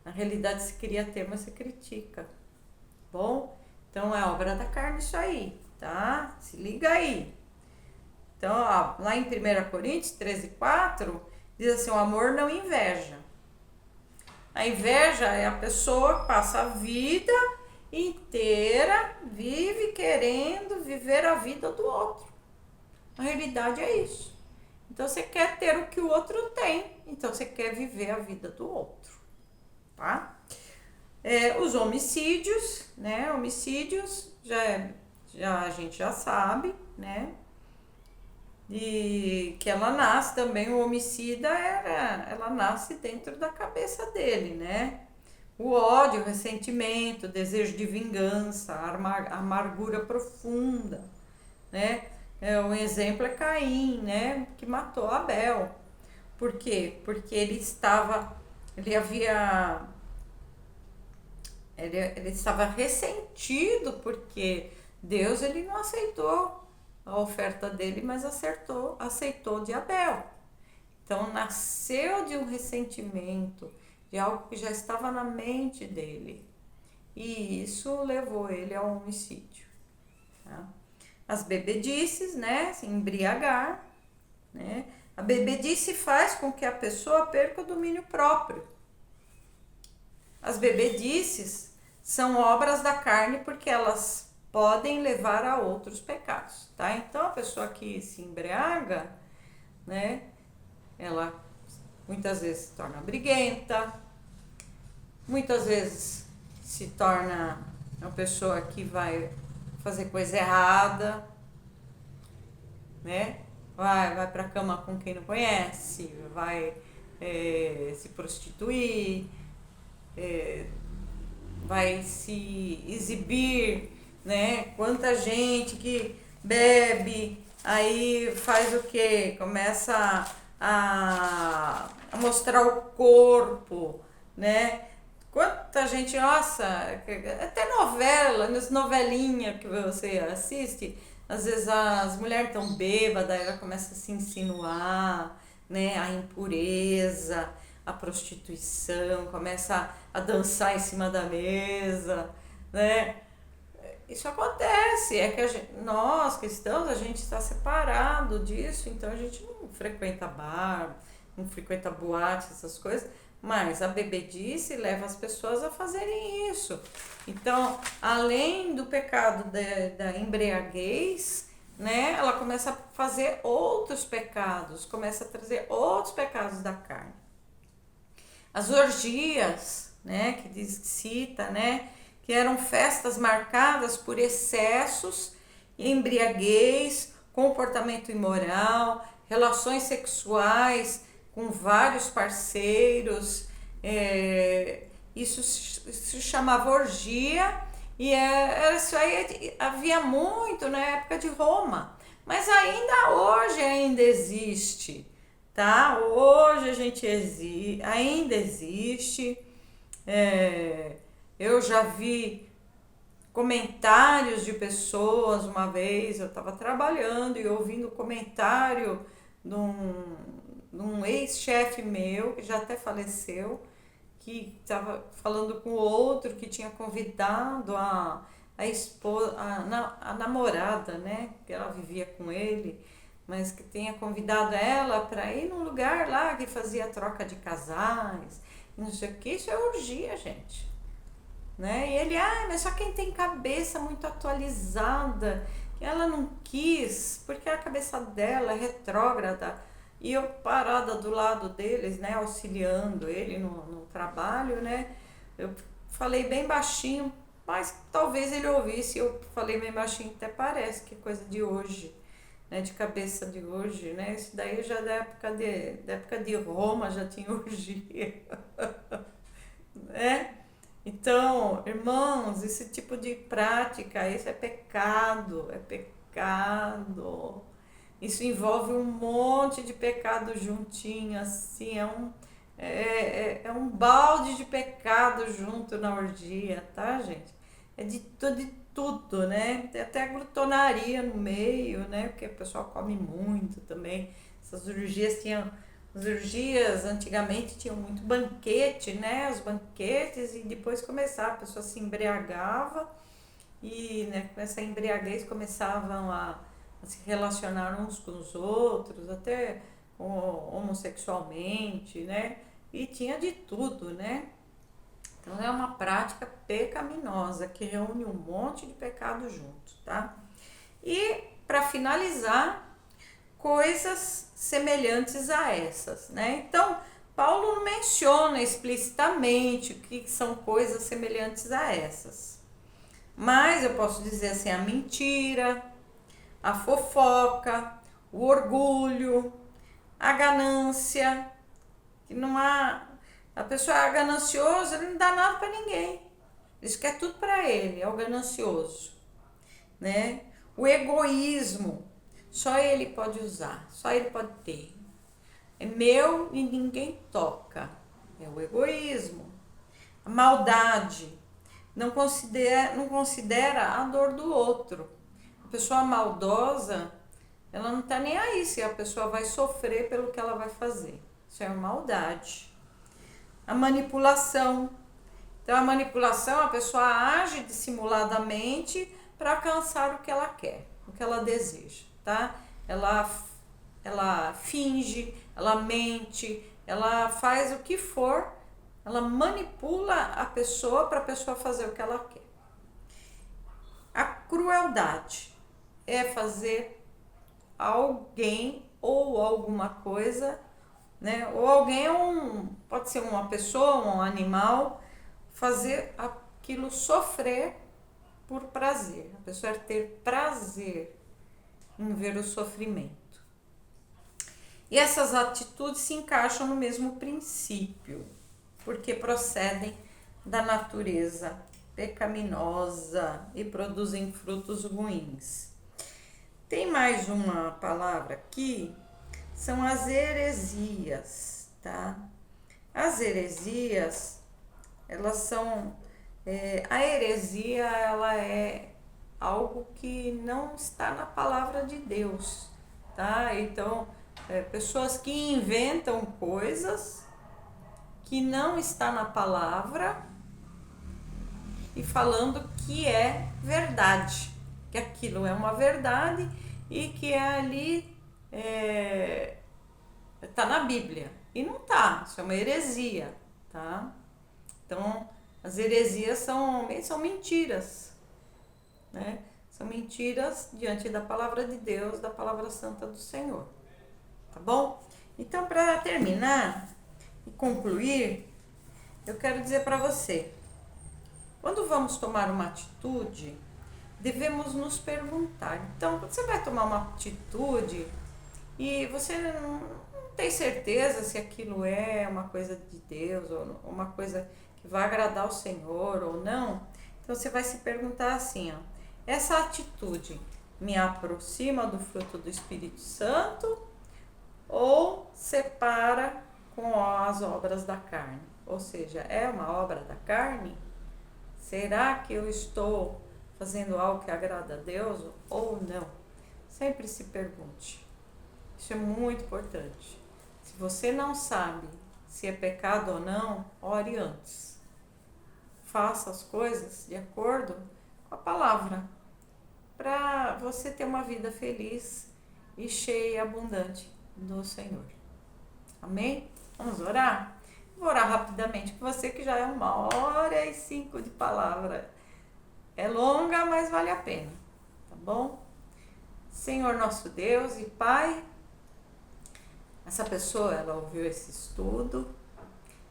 na realidade você queria ter, mas você critica, bom? Então é obra da carne isso aí, tá? Se liga aí. Então, ó, lá em 1 Coríntios 13:4, diz assim, o amor não inveja. A inveja é a pessoa que passa a vida inteira, vive querendo viver a vida do outro. Na realidade é isso. Então, você quer ter o que o outro tem, então você quer viver a vida do outro, tá? Os homicídios, né? Homicídios, já a gente já sabe, né? E que ela nasce também, o homicida ela nasce dentro da cabeça dele, né? O ódio, o ressentimento, o desejo de vingança, a amargura profunda, né? Um exemplo é Caim, né? Que matou Abel. Por quê? Porque ele estava ressentido porque Deus ele não aceitou a oferta dele, mas aceitou de Abel. Então nasceu de um ressentimento, de algo que já estava na mente dele. E isso levou ele ao homicídio. Tá? As bebedices, né? Se embriagar, né? A bebedice faz com que a pessoa perca o domínio próprio. As bebedices são obras da carne porque elas podem levar a outros pecados, tá? Então a pessoa que se embriaga, né, ela muitas vezes se torna briguenta, muitas vezes se torna uma pessoa que vai fazer coisa errada, né? Vai pra cama com quem não conhece, vai se prostituir, vai se exibir, né? Quanta gente que bebe, aí faz o quê? Começa a mostrar o corpo, né? Quanta gente, nossa, até novela, nas novelinhas que você assiste, às vezes as mulheres estão bêbadas, ela começa a se insinuar, né? A impureza, a prostituição, começa a dançar em cima da mesa, né? Isso acontece, é que nós cristãos, a gente está separado disso, então a gente não frequenta bar, não frequenta boate, essas coisas, mas a bebedice leva as pessoas a fazerem isso. Então, além do pecado da embriaguez, né, ela começa a fazer outros pecados, começa a trazer outros pecados da carne. As orgias, né, que cita, né, que eram festas marcadas por excessos, embriaguez, comportamento imoral, relações sexuais com vários parceiros, isso se chamava orgia, e isso aí havia muito na época de Roma, mas ainda existe, tá? Hoje a gente ainda existe. Eu já vi comentários de pessoas. Uma vez eu estava trabalhando e ouvindo comentário de um ex-chefe meu, que já até faleceu, que estava falando com outro que tinha convidado a esposa, a namorada, né? Que ela vivia com ele, mas que tinha convidado ela para ir num lugar lá que fazia troca de casais, não sei o que. Isso é orgia, gente. Né? E ele, mas só quem tem cabeça muito atualizada, que ela não quis, porque a cabeça dela é retrógrada, e eu parada do lado deles, né, auxiliando ele no trabalho, né, eu falei bem baixinho, mas talvez ele ouvisse. Eu falei bem baixinho, até parece que é coisa de hoje, né, de cabeça de hoje, né, isso daí já da época de Roma já tinha orgia, né? Então, irmãos, esse tipo de prática, isso é pecado, é pecado. Isso envolve um monte de pecado juntinho, assim, é um balde de pecado junto na orgia, tá, gente? É de tudo, né? Tem até glutonaria no meio, né? Porque o pessoal come muito também. Essas orgias tinham. As orgias antigamente tinham muito banquete, né? Os banquetes, e depois começava, a pessoa se embriagava e, né, com essa embriaguez começavam a se relacionar uns com os outros, até homossexualmente, né? E tinha de tudo, né? Então é uma prática pecaminosa que reúne um monte de pecado junto, tá? E para finalizar, coisas semelhantes a essas, né? Então, Paulo não menciona explicitamente o que são coisas semelhantes a essas, mas eu posso dizer assim: a mentira, a fofoca, o orgulho, a ganância, que não há, a pessoa é gananciosa, ele não dá nada para ninguém, isso quer tudo para ele, é o ganancioso, né? O egoísmo, só ele pode usar, só ele pode ter. É meu e ninguém toca. É o egoísmo. A maldade. Não considera a dor do outro. A pessoa maldosa, ela não está nem aí se a pessoa vai sofrer pelo que ela vai fazer. Isso é maldade. A manipulação. Então, a manipulação, a pessoa age dissimuladamente para alcançar o que ela quer, o que ela deseja, tá? Ela finge, ela mente, ela faz o que for, ela manipula a pessoa para a pessoa fazer o que ela quer. A crueldade é fazer alguém ou alguma coisa, né? Ou alguém pode ser uma pessoa, um animal, fazer aquilo sofrer por prazer. A pessoa ter prazer em ver o sofrimento. E essas atitudes se encaixam no mesmo princípio, porque procedem da natureza pecaminosa e produzem frutos ruins. Tem mais uma palavra aqui, são as heresias, tá? As heresias, elas são... a heresia, ela é algo que não está na palavra de Deus, tá? Então, pessoas que inventam coisas que não está na palavra e falando que é verdade, que aquilo é uma verdade e que ali tá na Bíblia. E não tá, isso é uma heresia, tá? Então, as heresias são mentiras, né? São mentiras diante da palavra de Deus, da palavra santa do Senhor, tá bom? Então, para terminar e concluir, eu quero dizer para você, quando vamos tomar uma atitude, devemos nos perguntar. Então, quando você vai tomar uma atitude e você não tem certeza se aquilo é uma coisa de Deus ou uma coisa que vai agradar ao Senhor ou não, então você vai se perguntar assim, ó, essa atitude me aproxima do fruto do Espírito Santo ou separa com as obras da carne? Ou seja, é uma obra da carne? Será que eu estou fazendo algo que agrada a Deus ou não? Sempre se pergunte. Isso é muito importante. Se você não sabe se é pecado ou não, ore antes. Faça as coisas de acordo com a palavra, para você ter uma vida feliz e cheia e abundante do Senhor. Amém? Vamos orar? Vou orar rapidamente com você, que já é 1h05 de palavra. É longa, mas vale a pena, tá bom? Senhor nosso Deus e Pai, essa pessoa, ela ouviu esse estudo,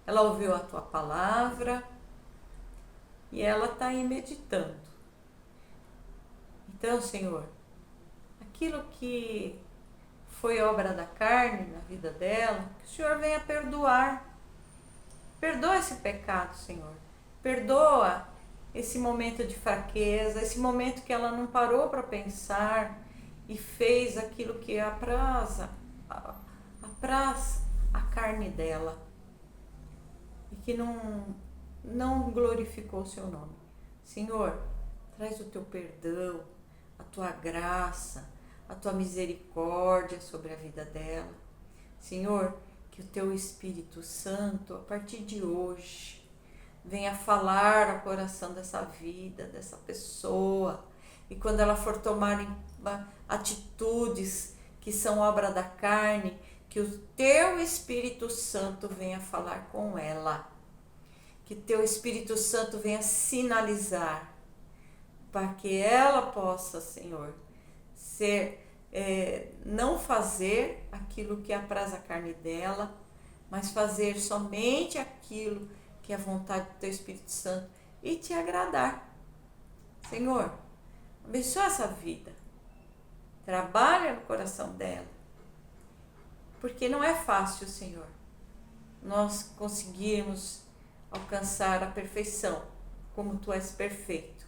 ela ouviu a Tua palavra e ela está aí meditando. Então, Senhor, aquilo que foi obra da carne na vida dela, que o Senhor venha perdoar. Perdoa esse pecado, Senhor. Perdoa esse momento de fraqueza, esse momento que ela não parou para pensar e fez aquilo que apraz a carne dela e que não glorificou o seu nome. Senhor, traz o teu perdão, a tua graça, a tua misericórdia sobre a vida dela. Senhor, que o teu Espírito Santo, a partir de hoje, venha falar ao coração dessa vida, dessa pessoa. E quando ela for tomar atitudes que são obra da carne, que o teu Espírito Santo venha falar com ela. Que teu Espírito Santo venha sinalizar para que ela possa, Senhor, não fazer aquilo que apraz a carne dela, mas fazer somente aquilo que é a vontade do teu Espírito Santo e te agradar. Senhor, abençoa essa vida, trabalha no coração dela, porque não é fácil, Senhor, nós conseguirmos alcançar a perfeição, como tu és perfeito,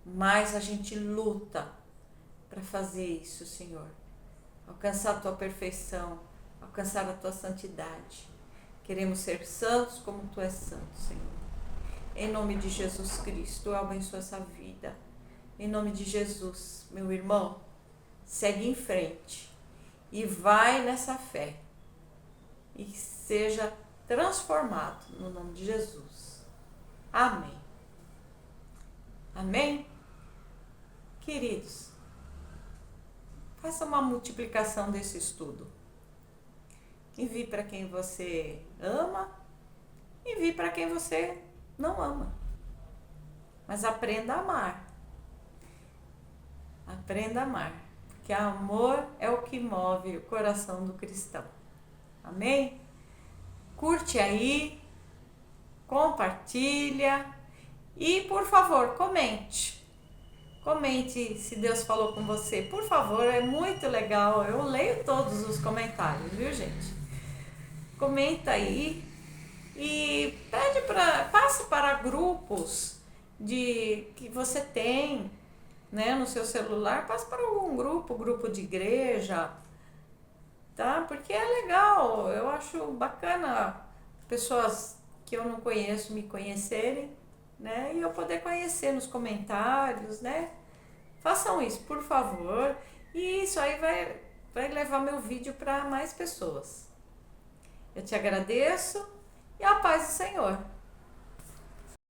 mas a gente luta para fazer isso, Senhor, alcançar a tua perfeição, alcançar a tua santidade. Queremos ser santos como tu és santo, Senhor. Em nome de Jesus Cristo, eu abençoo essa vida. Em nome de Jesus, meu irmão, segue em frente e vai nessa fé e seja transformado no nome de Jesus. Amém. Amém? Queridos, faça uma multiplicação desse estudo. Envie para quem você ama, envie para quem você não ama. Mas aprenda a amar. Aprenda a amar, porque amor é o que move o coração do cristão. Amém? Curte aí, compartilha e, por favor, comente. Comente se Deus falou com você, por favor, é muito legal. Eu leio todos os comentários, viu, gente? Comenta aí e passe para grupos que você tem, né, no seu celular. Passe para algum grupo de igreja, tá? Porque é legal, eu acho bacana pessoas que eu não conheço me conhecerem, né? E eu poder conhecer nos comentários, né? Façam isso, por favor. E isso aí vai levar meu vídeo para mais pessoas. Eu te agradeço e a paz do Senhor.